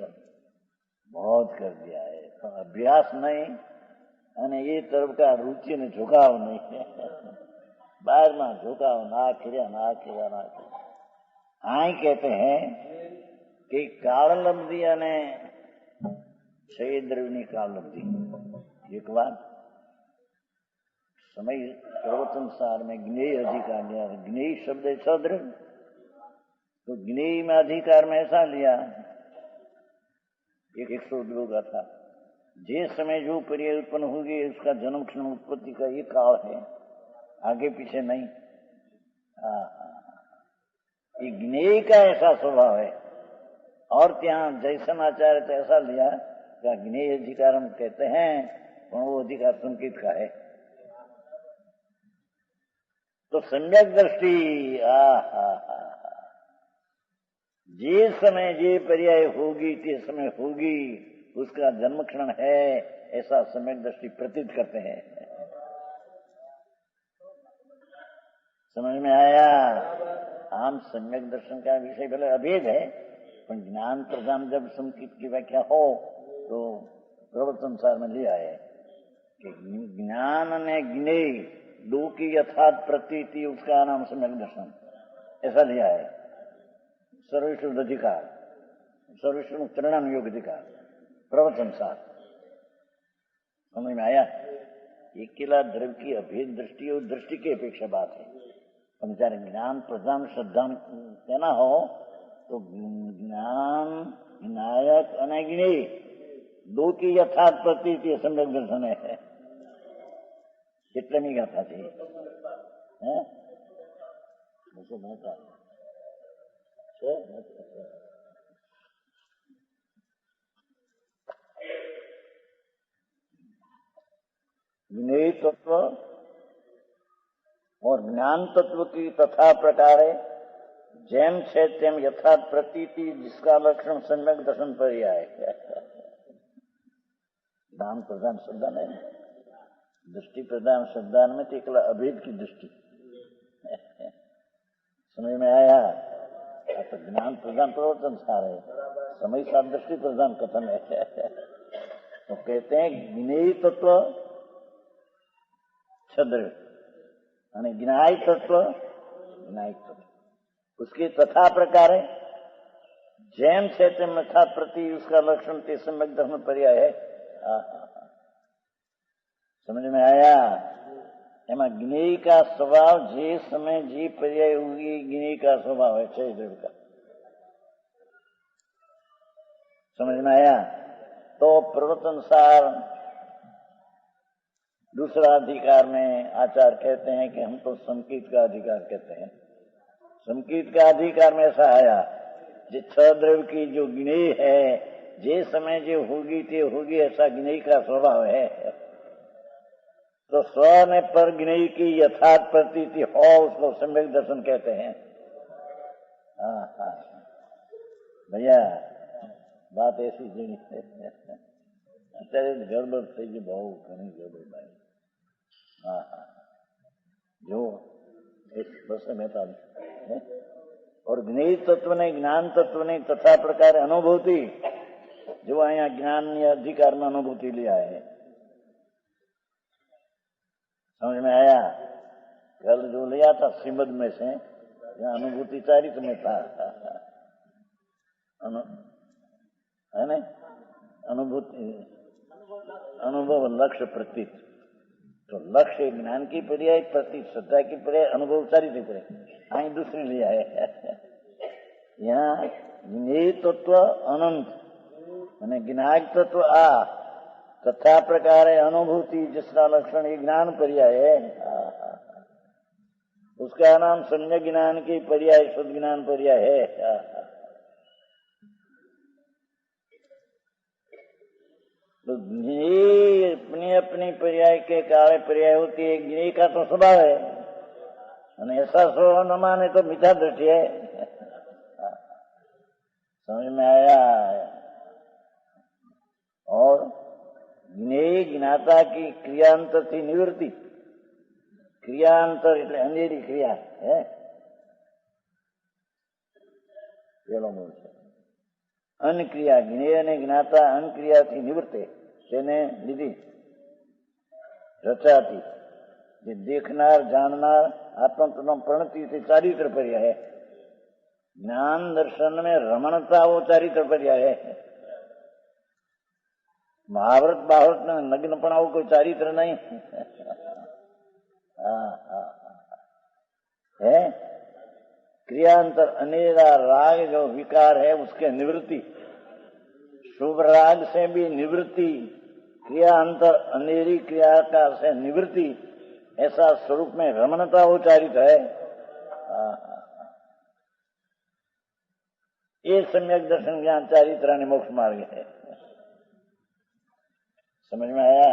बहुत कर दिया है। तो अभ्यास नहीं અને ये तरफ का रुचि ने झुकाव नहीं। बाहर में झुकाव ना खिरिया। आई कहते हैं कि काललब्धि અને क्षय द्रव्य काललब्धि एक बार समय प्रवचनसार में ज्ञेय अधिकार लिया। ज्ञेय शब्द है सद्रव्य, तो ज्ञेय में अधिकार में ऐसा लिया एक 102 का था। जिस समय जो पर्याय उत्पन्न होगी उसका जन्म क्षण उत्पत्ति का ये काल है, आगे पीछे नहीं। ये ज्ञेय का ऐसा स्वभाव है। और ત્યાં जैसन आचार्य तो ऐसा लिया कि ज्ञेय अधिकार हम कहते हैं, पर वो अधिकार संकेत का है। तो सम्यक दृष्टि जिस समय जे पर्याय होगी जिस समय होगी उसका जन्म क्षण है, ऐसा सम्यक दृष्टि प्रतीत करते हैं। समझ में आया? आम सम्यक दर्शन का विषय भले अभेद है, पर ज्ञान प्रधान जब संकेत की व्याख्या हो तो प्रवचनसार में लिया है कि ज्ञान ने ज्ञेय दो की यथार्थ प्रतीति उसका नाम सम्यक दर्शन, ऐसा लिया है। सर्वश्रुत अधिकार, सर्वश्रुत परिणाम अधिकार प्रवचनसार। समझ में आया? अकेला द्रव्य की अभेद दृष्टि और दृष्टि की अपेक्षा बात है। जયારે ज्ञान प्रधान श्रद्धा कहना हो तो ज्ञान विनायक અને જ્ઞેય दो की यथार्थ प्रतीति सम्यक दर्शन है। કેટલામી ગાથા છે? હે 249 છે। ज्ञेय तत्व और ज्ञान तत्व की तथा प्रकारे जैम छे तेम यथार्थ प्रतीति जिसका लक्षण सम्यक दर्शन पर्याय है। ज्ञान प्रधान श्रद्धा नहीं, दृष्टि प्रधान श्रद्धा में तो एकला अभेद की दृष्टि। समझ में आया? तो ज्ञान प्रधान प्रवचन सार है, समय साथ दृष्टि प्रधान कथन है। तो कहते हैं ज्ञेय तत्व छद्र અને જ્ઞાય तत्व જ્ઞાયક तत्व उसके तथा प्रकार है जैम से तेम यथार्थ प्रति उसका लक्षण ते सम्यक दर्शन पर्याय है। समझ में आया? एमा ज्ञेय का स्वभाव जे समय जे पर्याय होगी ज्ञेय का स्वभाव है क्षय द्रव्य का। समझ में आया? तो प्रवचनसार दूसरा अधिकार में आचार्य कहते हैं कि हम तो संकेत का अधिकार कहते हैं। संकेत का अधिकार में ऐसा आया जो छह द्रव्य की जो ज्ञेय है जे समय जो होगी ते होगी ऐसा ज्ञेय का स्वभाव है। तो स्व में पर ज्ञेय की यथार्थ प्रतीति हो उसको सम्यक दर्शन कहते हैं। भैया बात ऐसी जनी અત્યારે ગડબડ થઈ ગઈ, બહુ ઘણી ગડબડ ભાઈ। जो बस मेहता और ज्ञेय तत्व ने ज्ञान तत्व ने तथा प्रकार अनुभूति जो अहियाँ ज्ञान या अधिकार में अनुभूति लिया है। समझ में आया? कल जो लिया था श्रीमद में से यहाँ अनुभूति चारित्र में था, है ना? अनुभूति अनुभव लक्ष्य प्रतीत, तो लक्ष्य ज्ञान की पर्याय प्रतीत श्रद्धा की पर्याय अनुभव चारित्र पर्याय आई दूसरी लिया है। यहाँ ज्ञेय तत्व अनंत અને જ્ઞાયક તત્વ આ तथा प्रकार अनुभूति जिसका लक्षण ये ज्ञान पर्याय है, उसका नाम सम्यक ज्ञान की पर्याय शुद्ध ज्ञान पर्याय है। तो ज्ञेय अपनी अपनी पर्याय के काले पर्याय होती है। ज्ञेय का तो स्वभाव है, ऐसा स्वभाव न माने तो मिथ्या दृष्टि है। समझ में आया? और ज्ञेय ज्ञाता की क्रियांतर थी निवृत्ति। क्रियांतर એટલે અંધેરી ક્રિયા હે પેલો મૂળ છે। અનક્રિયા જ્ઞેય અને જ્ઞાતા અનક્રિયાથી નિવૃત્તે તેને લીધી રચાતી જે દેખનાર જાણનાર આત્મતત્વ પ્રણતિ ચારિત્ર पर्याय है। ज्ञान दर्शन में रमणता वो चारित्र पर्याय है। महाव्रत बाहृत में नग्नपणा वो कोई चारित्र नहीं है। क्रियांतर अनेरा राग जो विकार है उसके निवृत्ति, शुभ राग से भी निवृत्ति, क्रियांतर अनेरी क्रिया का से निवृत्ति, ऐसा स्वरूप में रमणता उच्चारित है। ये सम्यक दर्शन ज्ञान चारित्र ने मोक्ष मार्ग है। समझ में आया?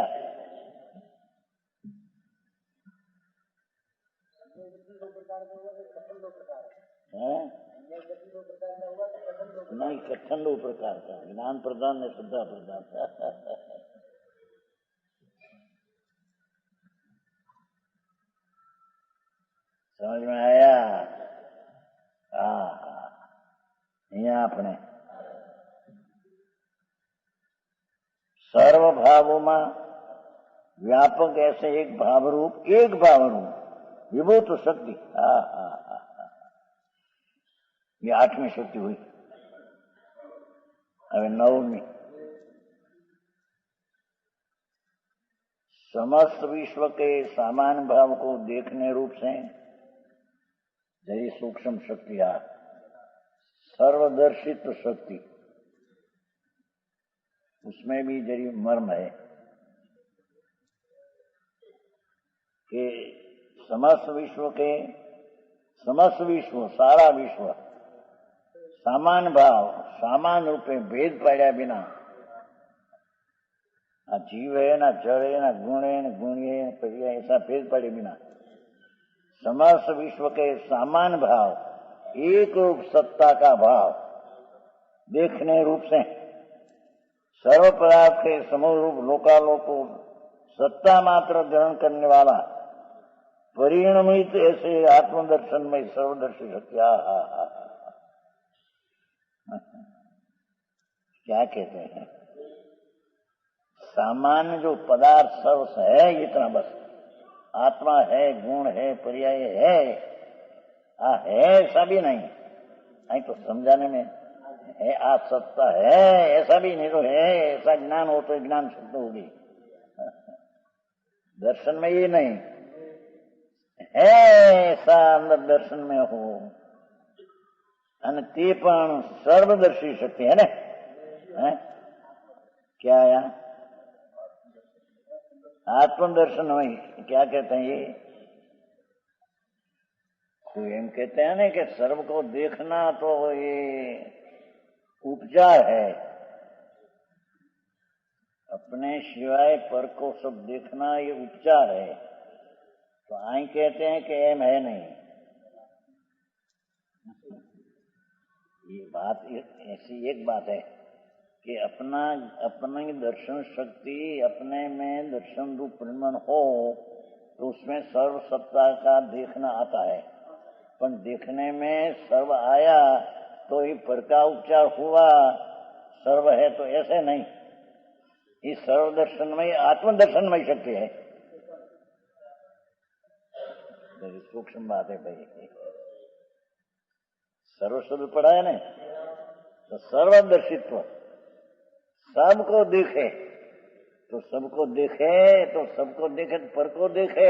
नहीं, कथन दो प्रकार का, ज्ञान प्रदान ने श्रद्धा प्रदान। समझ में आया? यहाँ अपने सर्व भावों में व्यापक ऐसे एक भाव रूप विभूत शक्ति। ये 8वीं शक्ति हुई। अब 9वीं समस्त विश्व के सामान्य भाव को देखने रूप से जरी सूक्ष्म शक्ति आ सर्वदर्शित्व शक्ति, उसमें भी जरी मर्म है कि समस्त विश्व सारा विश्व सामान्य भाव सामान्य रूप में भेद पाड्या बिना, ना जीव है ना जड़ है ना गुण है ना गुणी है पर्याय, ऐसा भेद पाड़े बिना समस्त विश्व के सामान्य भाव एक रूप सत्ता का भाव देखने रूप से सर्व पदार्थ के समूह रूप लोकालोक को सत्ता मात्र ग्रहण करने वाला परिणमित ऐसे आत्मदर्शन में सर्वदर्शी शक्ति। क्या कहते हैं? सामान्य जो पदार्थ सर्वस है इतना बस, आत्मा है, गुण है, पर्याय है, है ऐसा भी नहीं। नहीं तो समझाने में है आ सत्ता है ऐसा भी नहीं, तो है ऐसा ज्ञान हो तो ज्ञान शुद्ध होगी। दर्शन में ये नहीं है ऐसा अंदर दर्शन में हो, ते पण सर्वदर्शी शक्ति है ना। क्या आया? आत्मदर्शन में क्या कहते हैं? ये कोई एम कहते हैं ना कि सर्व को देखना तो ये उपचार है, अपने सिवाय पर को सब देखना ये उपचार है। तो आई कहते हैं कि एम है नहीं। ये बात ऐसी एक बात है कि अपनी दर्शन शक्ति अपने में दर्शन रूप परिमाण हो तो उसमें सर्व सत्ता का देखना आता है, पर देखने में सर्व आया तो ही पर का उपचार हुआ, सर्व है तो ऐसे नहीं। इस सर्व दर्शन में आत्मदर्शन में शक्ति है। सूक्ष्म बात है भाई। सर्व शब्द पढ़ा है ना, तो सर्वदर्शित्व सबको देखे तो सबको देखे तो सबको देखे तो पर को देखे,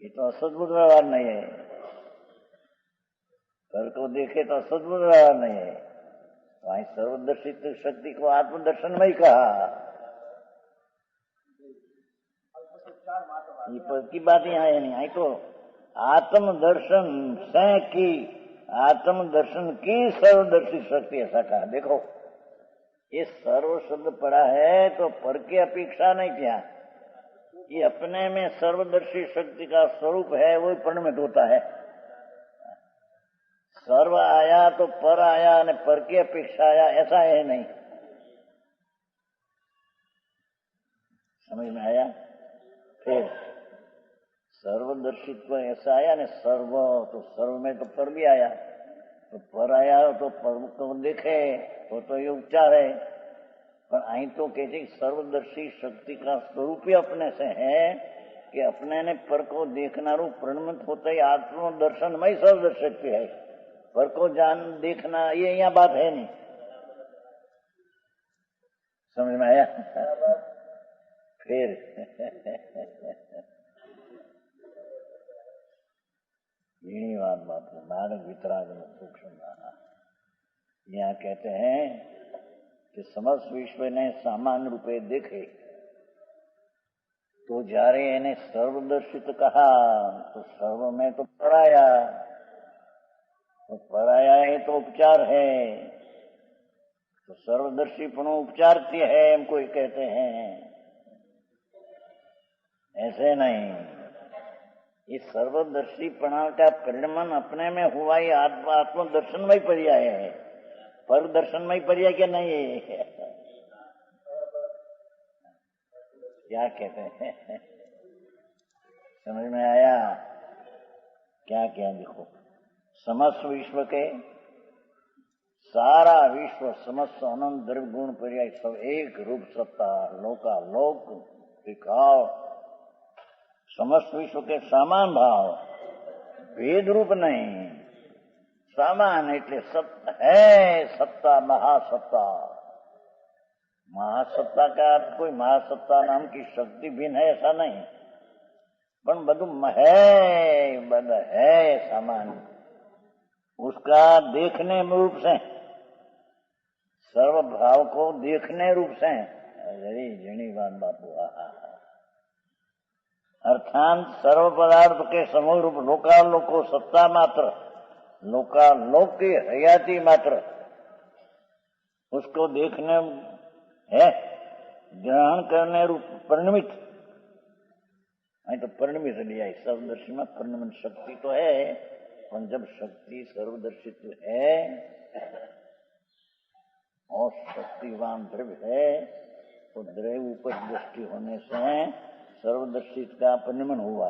ये तो असद्भुत व्यवहार नहीं है। पर को देखे तो असद्भुत व्यवहार नहीं है। वहीं सर्वदर्शित्व शक्ति को आत्मदर्शन में ही कहा। ये पद की बात यहाँ है नहीं, आई तो आत्म दर्शन से की, आत्म दर्शन की सर्वदर्शी शक्ति, ऐसा कहा। देखो ये सर्व शब्द पड़ा है तो पर की अपेक्षा नहीं किया, ये अपने में सर्वदर्शी शक्ति का स्वरूप है, वही परिणमित होता है। सर्व आया तो पर आया, ने पर की अपेक्षा आया, ऐसा है नहीं। समझ में आया? फिर सर्वदर्शित्व ऐसा आया ने सर्व, तो सर्व में तो पर भी आया, तो पर आया तो पर को देखे तो ये उपचार है। पर आई तो कहते सर्वदर्शी शक्ति का स्वरूप ही अपने से है कि अपने ने पर को देखना रूप परिणमित होता ही आत्म दर्शन में ही सर्वदर्शी शक्ति है। पर को जान देखना ये यहाँ बात है नहीं। समझ में आया? फिर बात मार्ग वितराग में सूक्ष्म यहाँ कहते हैं कि समस्त विश्व ने सामान्य रूपे देखे तो जारे એને सर्वदर्शित कहा, तो सर्व में तो पराया, तो पराया है तो उपचार है, तो सर्वदर्शीपण उपचार है, हमको ये कहते हैं। ऐसे नहीं, इस सर्वदर्शीपणा का परिणमन अपने में हुआ ही आत्मदर्शन में ही पर्याय है, पर दर्शन में ही पर्याय क्या नहीं है। क्या कहते हैं? समझ में आया? क्या क्या देखो, समस्त विश्व के सारा विश्व समस्त अनंत द्रव्य गुण पर्याय सब एक रूप सत्ता लोकालोक दिखाओ, समस्त विश्व के समान भाव, भेद रूप नहीं, समान એટલે सत्य है, सत्ता महासत्ता। महासत्ता का अर्थ कोई महासत्ता नाम की शक्ति भिन्न है ऐसा नहीं, पर बधु है समान, उसका देखने रूप से, सर्व भाव को देखने रूप से। अरे जनी बापू, अर्थात सर्व पदार्थ के समूह रूप लोकालोको सत्ता मात्र, लोकालोक की हयाती मात्र, उसको देखने है, ग्रहण करने रूप परिणमित। नहीं तो परिणमित लिया सर्वदर्शी में परिणमन शक्ति तो है, पर जब शक्ति सर्वदर्शित्व है और शक्तिवान द्रव्य है तो द्रव्य ऊपर दृष्टि होने से सर्वदर्शी का परिणमन हुआ,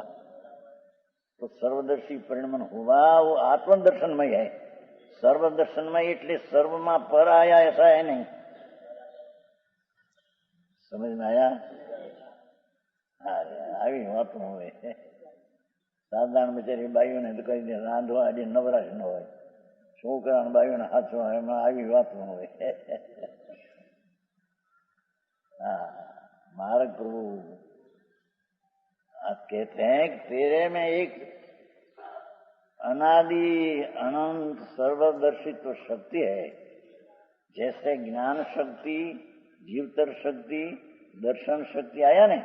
तो सर्वदर्शी परिणमन हुआ वो आत्मदर्शनमय है। सर्वदर्शनमय એટલે सर्वમાં पर आया ऐसा है नहीं। समझ में आया? આવી વાત ન હોય, સાધારણ બિચારી બાઈઓને તો કઈ દે રાંધવા આજે નવરાશ ન હોય, છોકરાને બાઈઓને હાથવા એમાં આવી વાત ન હોય। मार्ग प्रभु आप कहते हैं कि तेरे में एक अनादि अनंत सर्वदर्शित्व शक्ति है, जैसे ज्ञान शक्ति, जीवतर शक्ति, दर्शन शक्ति आया ने,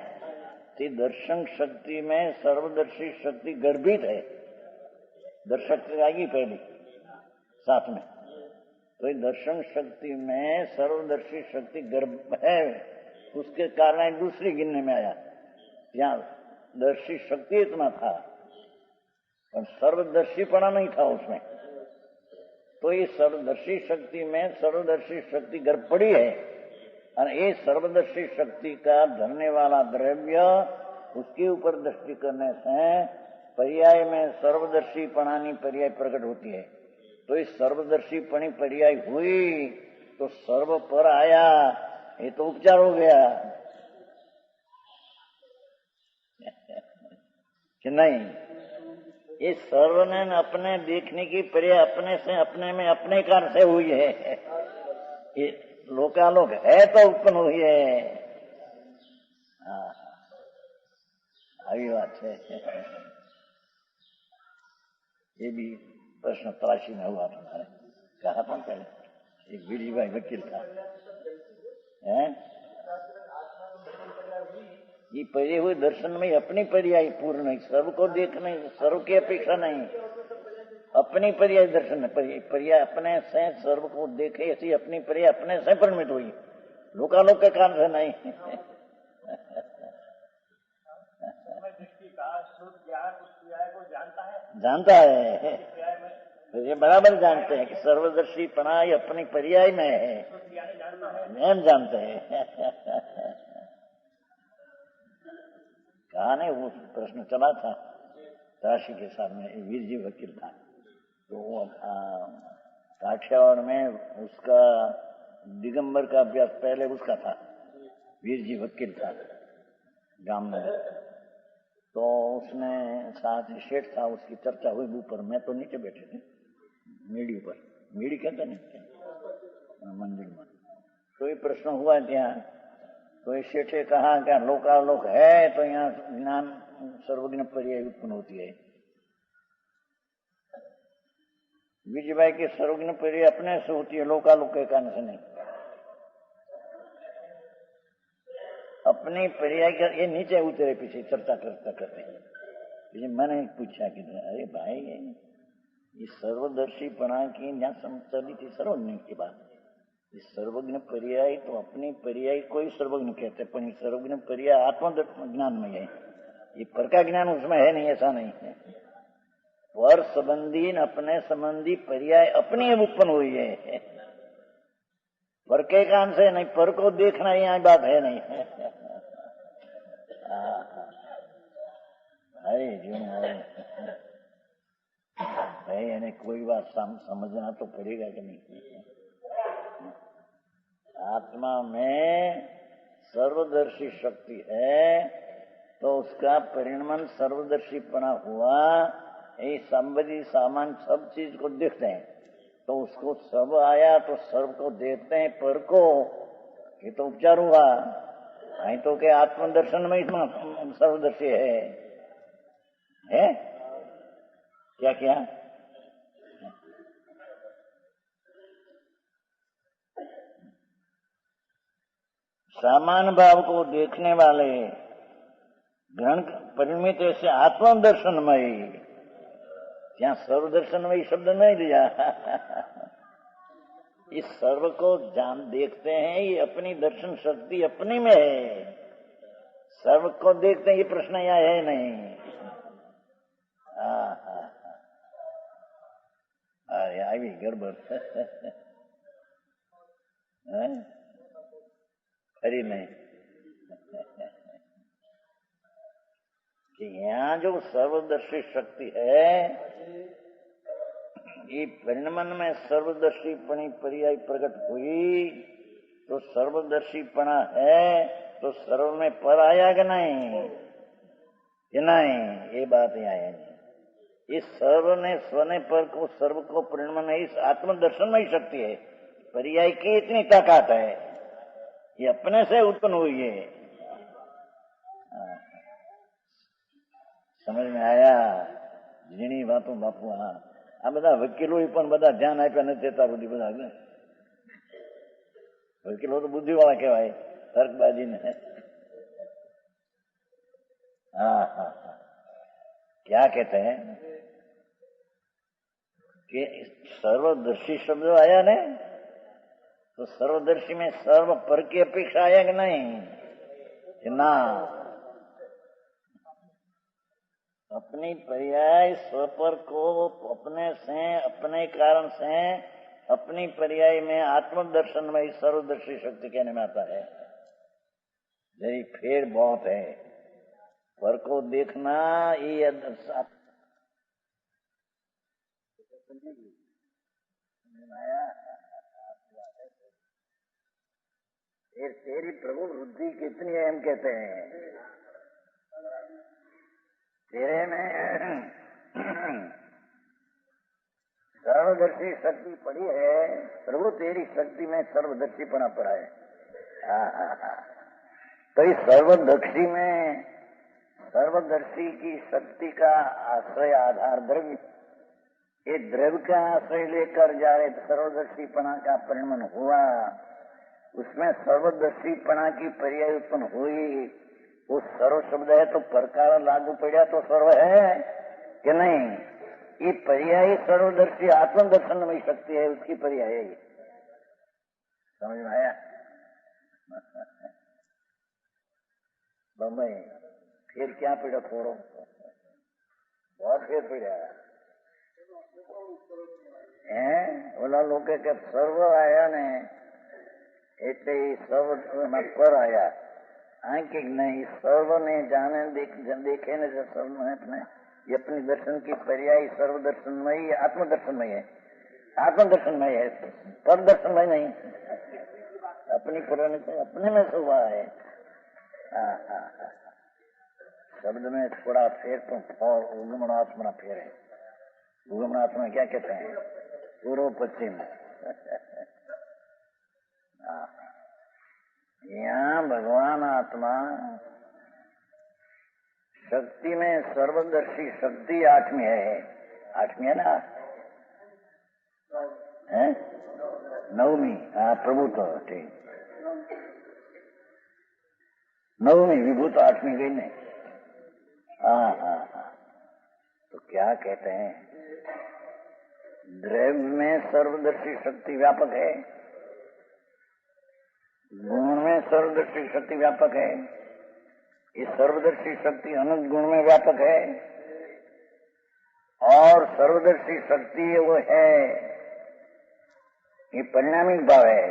तो दर्शन शक्ति में सर्वदर्शी शक्ति गर्भित है। दर्शक आएगी पहले साथ में, तो दर्शन शक्ति में सर्वदर्शी शक्ति गर्भ है, उसके कारण दूसरी गिनने में आया। यहाँ दर्शी शक्ति इतना था पर सर्वदर्शीपणा नहीं था उसमें, तो ये सर्वदर्शी शक्ति में सर्वदर्शी शक्ति गर्भ पड़ी है, और ये सर्वदर्शी शक्ति का धरने वाला द्रव्य उसके ऊपर दृष्टि करने से पर्याय में सर्वदर्शीपणानी पर्याय प्रकट होती है। तो इस सर्वदर्शीपणी पर्याय हुई तो सर्व पर आया, ये तो उपचार हो गया कि नहीं? ये सर्व ने अपने देखने की पर्याय अपने से, अपने में अपने कारण से हुई है। ये लोकालोक है तो उत्पन्न हुई है। આવી વાત છે। ये भी प्रश्न तलाशी में हुआ तुम्हारे, कहा था पहले, एक वीरी भाई वकील था, ये पर्याय हुए दर्शन में अपनी पर्याय पूर्ण है, सर्व को देखने, सर्व की अपेक्षा नहीं, अपनी पर्याय दर्शन है। पर्याय अपने से सर्व को देखे, ऐसी अपनी पर्याय अपने से परिमित हुई, लोकालोक के कारण से नहीं। जानता है, तो ये बराबर जानते हैं कि सर्वदर्शी पणाई अपनी पर्याय में है, हम जानते हैं। कहा नहीं, वो प्रश्न चला था काशी के सामने, वीर जी वकील था, तो वो काठियावाड़ में उसका दिगंबर का अभ्यास पहले उसका था, वीर जी वकील था गांव में, तो उसने साथ शेठ था, उसकी चर्चा हुई ऊपर, मैं तो नीचे बैठे थे मीडी पर, मीडी कहते नहीं मंदिर में, तो ये प्रश्न हुआ ત્યાં, तो इस शेठे कहा क्या लोकालोक है तो यहाँ ज्ञान सर्वज्ञ पर्याय उत्पन्न होती है। विजय भाई की सर्वज्ञ पर्याय अपने से होती है, लोकालोक के कारण से नहीं। अपनी पर्याय का ये नीचे उतरे पीछे चर्चा करता करते, मैंने पूछा कि अरे भाई ये सर्वदर्शीपणा की यहाँ चली थी सर्वज्ञ की बात, ये सर्वज्ञ पर्याय तो अपनी पर्याय को ही सर्वज्ञ कहते, पर ये सर्वज्ञ पर्याय आत्म ज्ञान में है, ये पर का ज्ञान उसमें है नहीं, ऐसा नहीं है। पर संबंधी अपने संबंधी पर्याय अपनी उत्पन्न हुई है, पर के कारण से नहीं, पर को देखना यहाँ बात है नहीं। अरे जीवन भाई यानी कोई बात समझना तो पड़ेगा कि नहीं। आत्मा में सर्वदर्शी शक्ति है तो उसका परिणमन सर्वदर्शीपना हुआ, ये संबंधी सामान सब चीज को देखते हैं, तो उसको सब आया तो सर्व को देखते हैं, पर को ये तो उपचार हुआ, नहीं तो क्या आत्मदर्शन में इसमें सर्वदर्शी है? क्या क्या सामान भाव को देखने वाले ग्रहण परिमित ऐसे आत्मदर्शनमयी, यहाँ सर्वदर्शनमयी शब्द नहीं दिया। इस सर्व को जान देखते हैं, ये अपनी दर्शन शक्ति अपनी में है, सर्व को देखते हैं, ये प्रश्न यहाँ है नहीं। अरे आई भी गड़बड़ अरे नहीं कि यहाँ जो सर्वदर्शी शक्ति है, ये परिणमन में सर्वदर्शीपणी पर्याय प्रकट हुई, तो सर्वदर्शीपणा है तो सर्व में पर आया कि नहीं? कि नहीं? ये बात यहाँ है नहीं। इस सर्व ने स्वने पर को सर्व को परिणमन इस आत्मदर्शन में ही शक्ति है, पर्याय की इतनी ताकत है, ये अपने से उत्पन्न हुई है। समझ में आया? जीनी बातों बापू। हाँ, આ બધા વકીલો પણ બધા ધ્યાન આપ્યા નથી દેતા બધી બધા વકીલો તો બુદ્ધિવાળા કહેવાય, તર્કબાજી ને। हाँ हाँ हाँ, क्या कहते हैं कि सर्वदर्शी शब्द आया ने, तो सर्वदर्शी में सर्व पर की अपेक्षा आया कि नहीं? ना, अपनी पर्याय स्वपर को अपने से अपने कारण से अपनी पर्याय में आत्मदर्शन में सर्वदर्शी शक्ति कहने में आता है। यही फेर बहुत है, पर को देखना ये तेरी प्रभु बुद्धि कितनी है, हम कहते हैं तेरे में सर्वदर्शी शक्ति पड़ी है, प्रभु तेरी शक्ति में सर्वदर्शीपना पड़ा है। तो इस सर्वदर्शी में सर्वदर्शी की शक्ति का आश्रय आधार द्रव्य, ये द्रव्य का आश्रय लेकर जाए तो सर्वदर्शीपना का परिणमन हुआ, उसमें सर्वदर्शीपना की पर्याय उत्पन्न हुई, उस सर्व शब्द है तो प्रकार लागू पड़ा तो सर्व है कि नहीं? ये पर्यायी सर्वदर्शी आत्मदर्शन में शक्ति है, उसकी पर्याय है। समझ में आया? बम्बई फिर क्या पीड़ा थोड़ो, बहुत फिर पीड़ा है। ओला लोग के सर्व आया ने એટલે સર્વ પર આયા आंखिक नहीं, सर्व ने जाने देखे न जो सर्व है अपने, ये अपनी दर्शन की पर्यायी सर्व दर्शनमयी आत्मदर्शनमय है, आत्मदर्शनमय है, पर दर्शनमय नहीं। अपनी पुरानी से अपने में शोभा है। शब्द में थोड़ा फेर तो और उगमनात्मना फेर है। उगमनात्मा क्या कहते हैं? पूर्व पश्चिम। यहाँ भगवान आत्मा शक्ति में सर्वदर्शी शक्ति आठवीं है। आठवीं है ना? है नवमी। हाँ प्रभु तो ठीक, नवमी विभूत आठवीं गई नहीं। हाँ हाँ हाँ। तो क्या कहते हैं? द्रव्य में सर्वदर्शी शक्ति व्यापक है, गुण में सर्वदर्शी शक्ति व्यापक है। ये सर्वदर्शी शक्ति अनंत गुण में व्यापक है, और सर्वदर्शी शक्ति वो है, ये परिणामिक भाव है।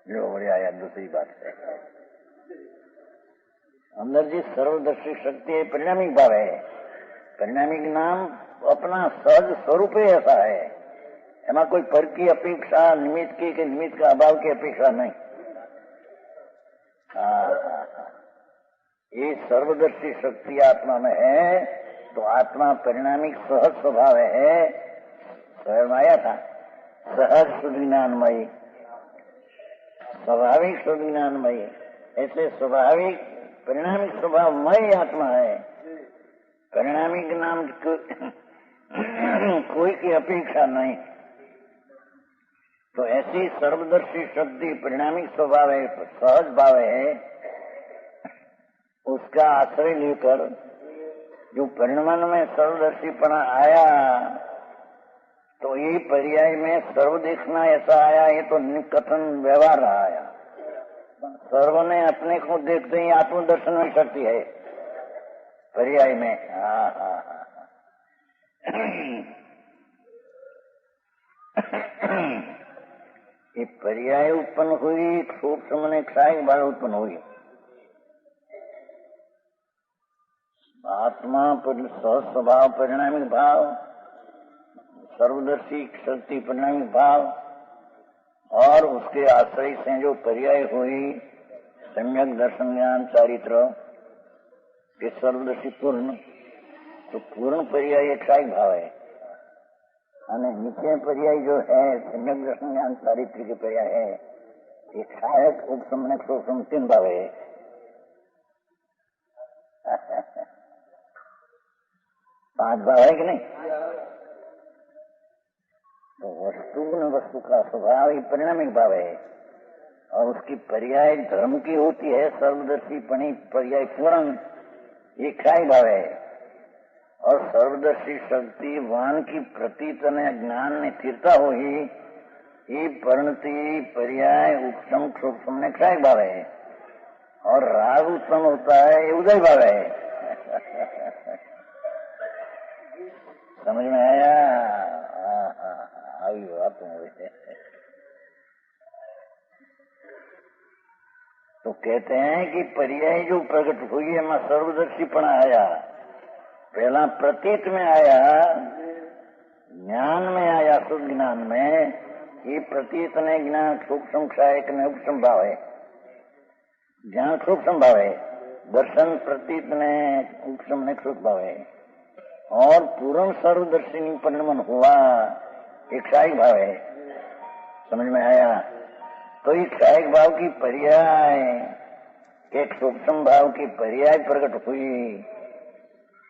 जो बढ़िया आया दूसरी बात है, अंदर जी सर्वदर्शी शक्ति है, परिणामिक भाव है। परिणामिक नाम अपना सहज स्वरूप ही ऐसा है, एमा कोई पर की अपेक्षा निमित्त की कि निमित्त का अभाव की अपेक्षा नहीं। ये सर्वदर्शी शक्ति आत्मा में है, तो आत्मा परिणामिक सहज स्वभाव है। स्वयं आया था सहज सुज्ञानमयी, स्वाभाविक सुज्ञानमयी, ऐसे स्वाभाविक परिणामिक स्वभावमय आत्मा है। परिणामिक नाम कोई की अपेक्षा नहीं। तो ऐसी सर्वदर्शी शक्ति परिणामिक स्वभाव है, सहज भाव है, उसका आश्रय लेकर जो परिणाम में सर्वदर्शीपना आया, तो ये पर्याय में सर्व देखना ऐसा आया, ये तो निकथन व्यवहार रहा आया। सर्व ने अपने को देखते ही आत्मदर्शन में शक्ति है पर्याय में। हाँ हाँ हाँ। ये पर्याय उत्पन्न हुई, सूक्ष्म ने क्षायिक भाव उत्पन्न हुई। आत्मा पर सहज स्वभाव परिणामिक भाव, सर्वदर्शी शक्ति परिणामिक भाव, और उसके आश्रय से जो पर्याय हुई सम्यक दर्शन ज्ञान चारित्र के सर्वदर्शी पूर्ण, तो पूर्ण पर्याय क्षायिक भाव है। અને निश्चय पर्याय जो है सम्यक दर्शन ज्ञान चारित्र के पर्याय है, ये क्षायक उपशमन सूक्ष्म तीन भाव है। पांच भाव है कि नहीं? तो वस्तु का स्वभाव ही परिणामिक भाव है, और उसकी पर्याय धर्म की होती है सर्वदर्शी पणी पर्याय पूर्ण, ये क्षायिक भाव है। और सर्वदर्शी शक्ति वान की प्रतीत ने ज्ञान ने स्थिरता हुई, ये परिणति पर्याय उपशम सूक्ष्म ने क्षायिक भाव है, और राग उत्पन्न होता है ये उदय भाव है। समझ में आया? आई बात मुझे तो कहते हैं कि पर्याय जो प्रकट हुई है मैं सर्वदर्शीपना आया, पहला प्रतीत में आया, ज्ञान में आया, शुद्ध ज्ञान में। ये प्रतीत ने ज्ञान सूक्ष्म क्षायक ने उपशम भाव है, ज्ञान सूक्ष्म भाव है, दर्शन प्रतीत ने उपशम ने क्षुद्ध भाव है, और पूर्ण सर्वदर्शिनी परिणमन हुआ एक क्षायिक भाव है। समझ में आया? तो ये क्षायिक भाव की पर्याय एक सूक्ष्म भाव की पर्याय प्रकट हुई,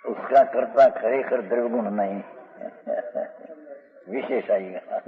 उसका कर्ता खरेखर द्रव्यगुण नहीं विशेष आएगा।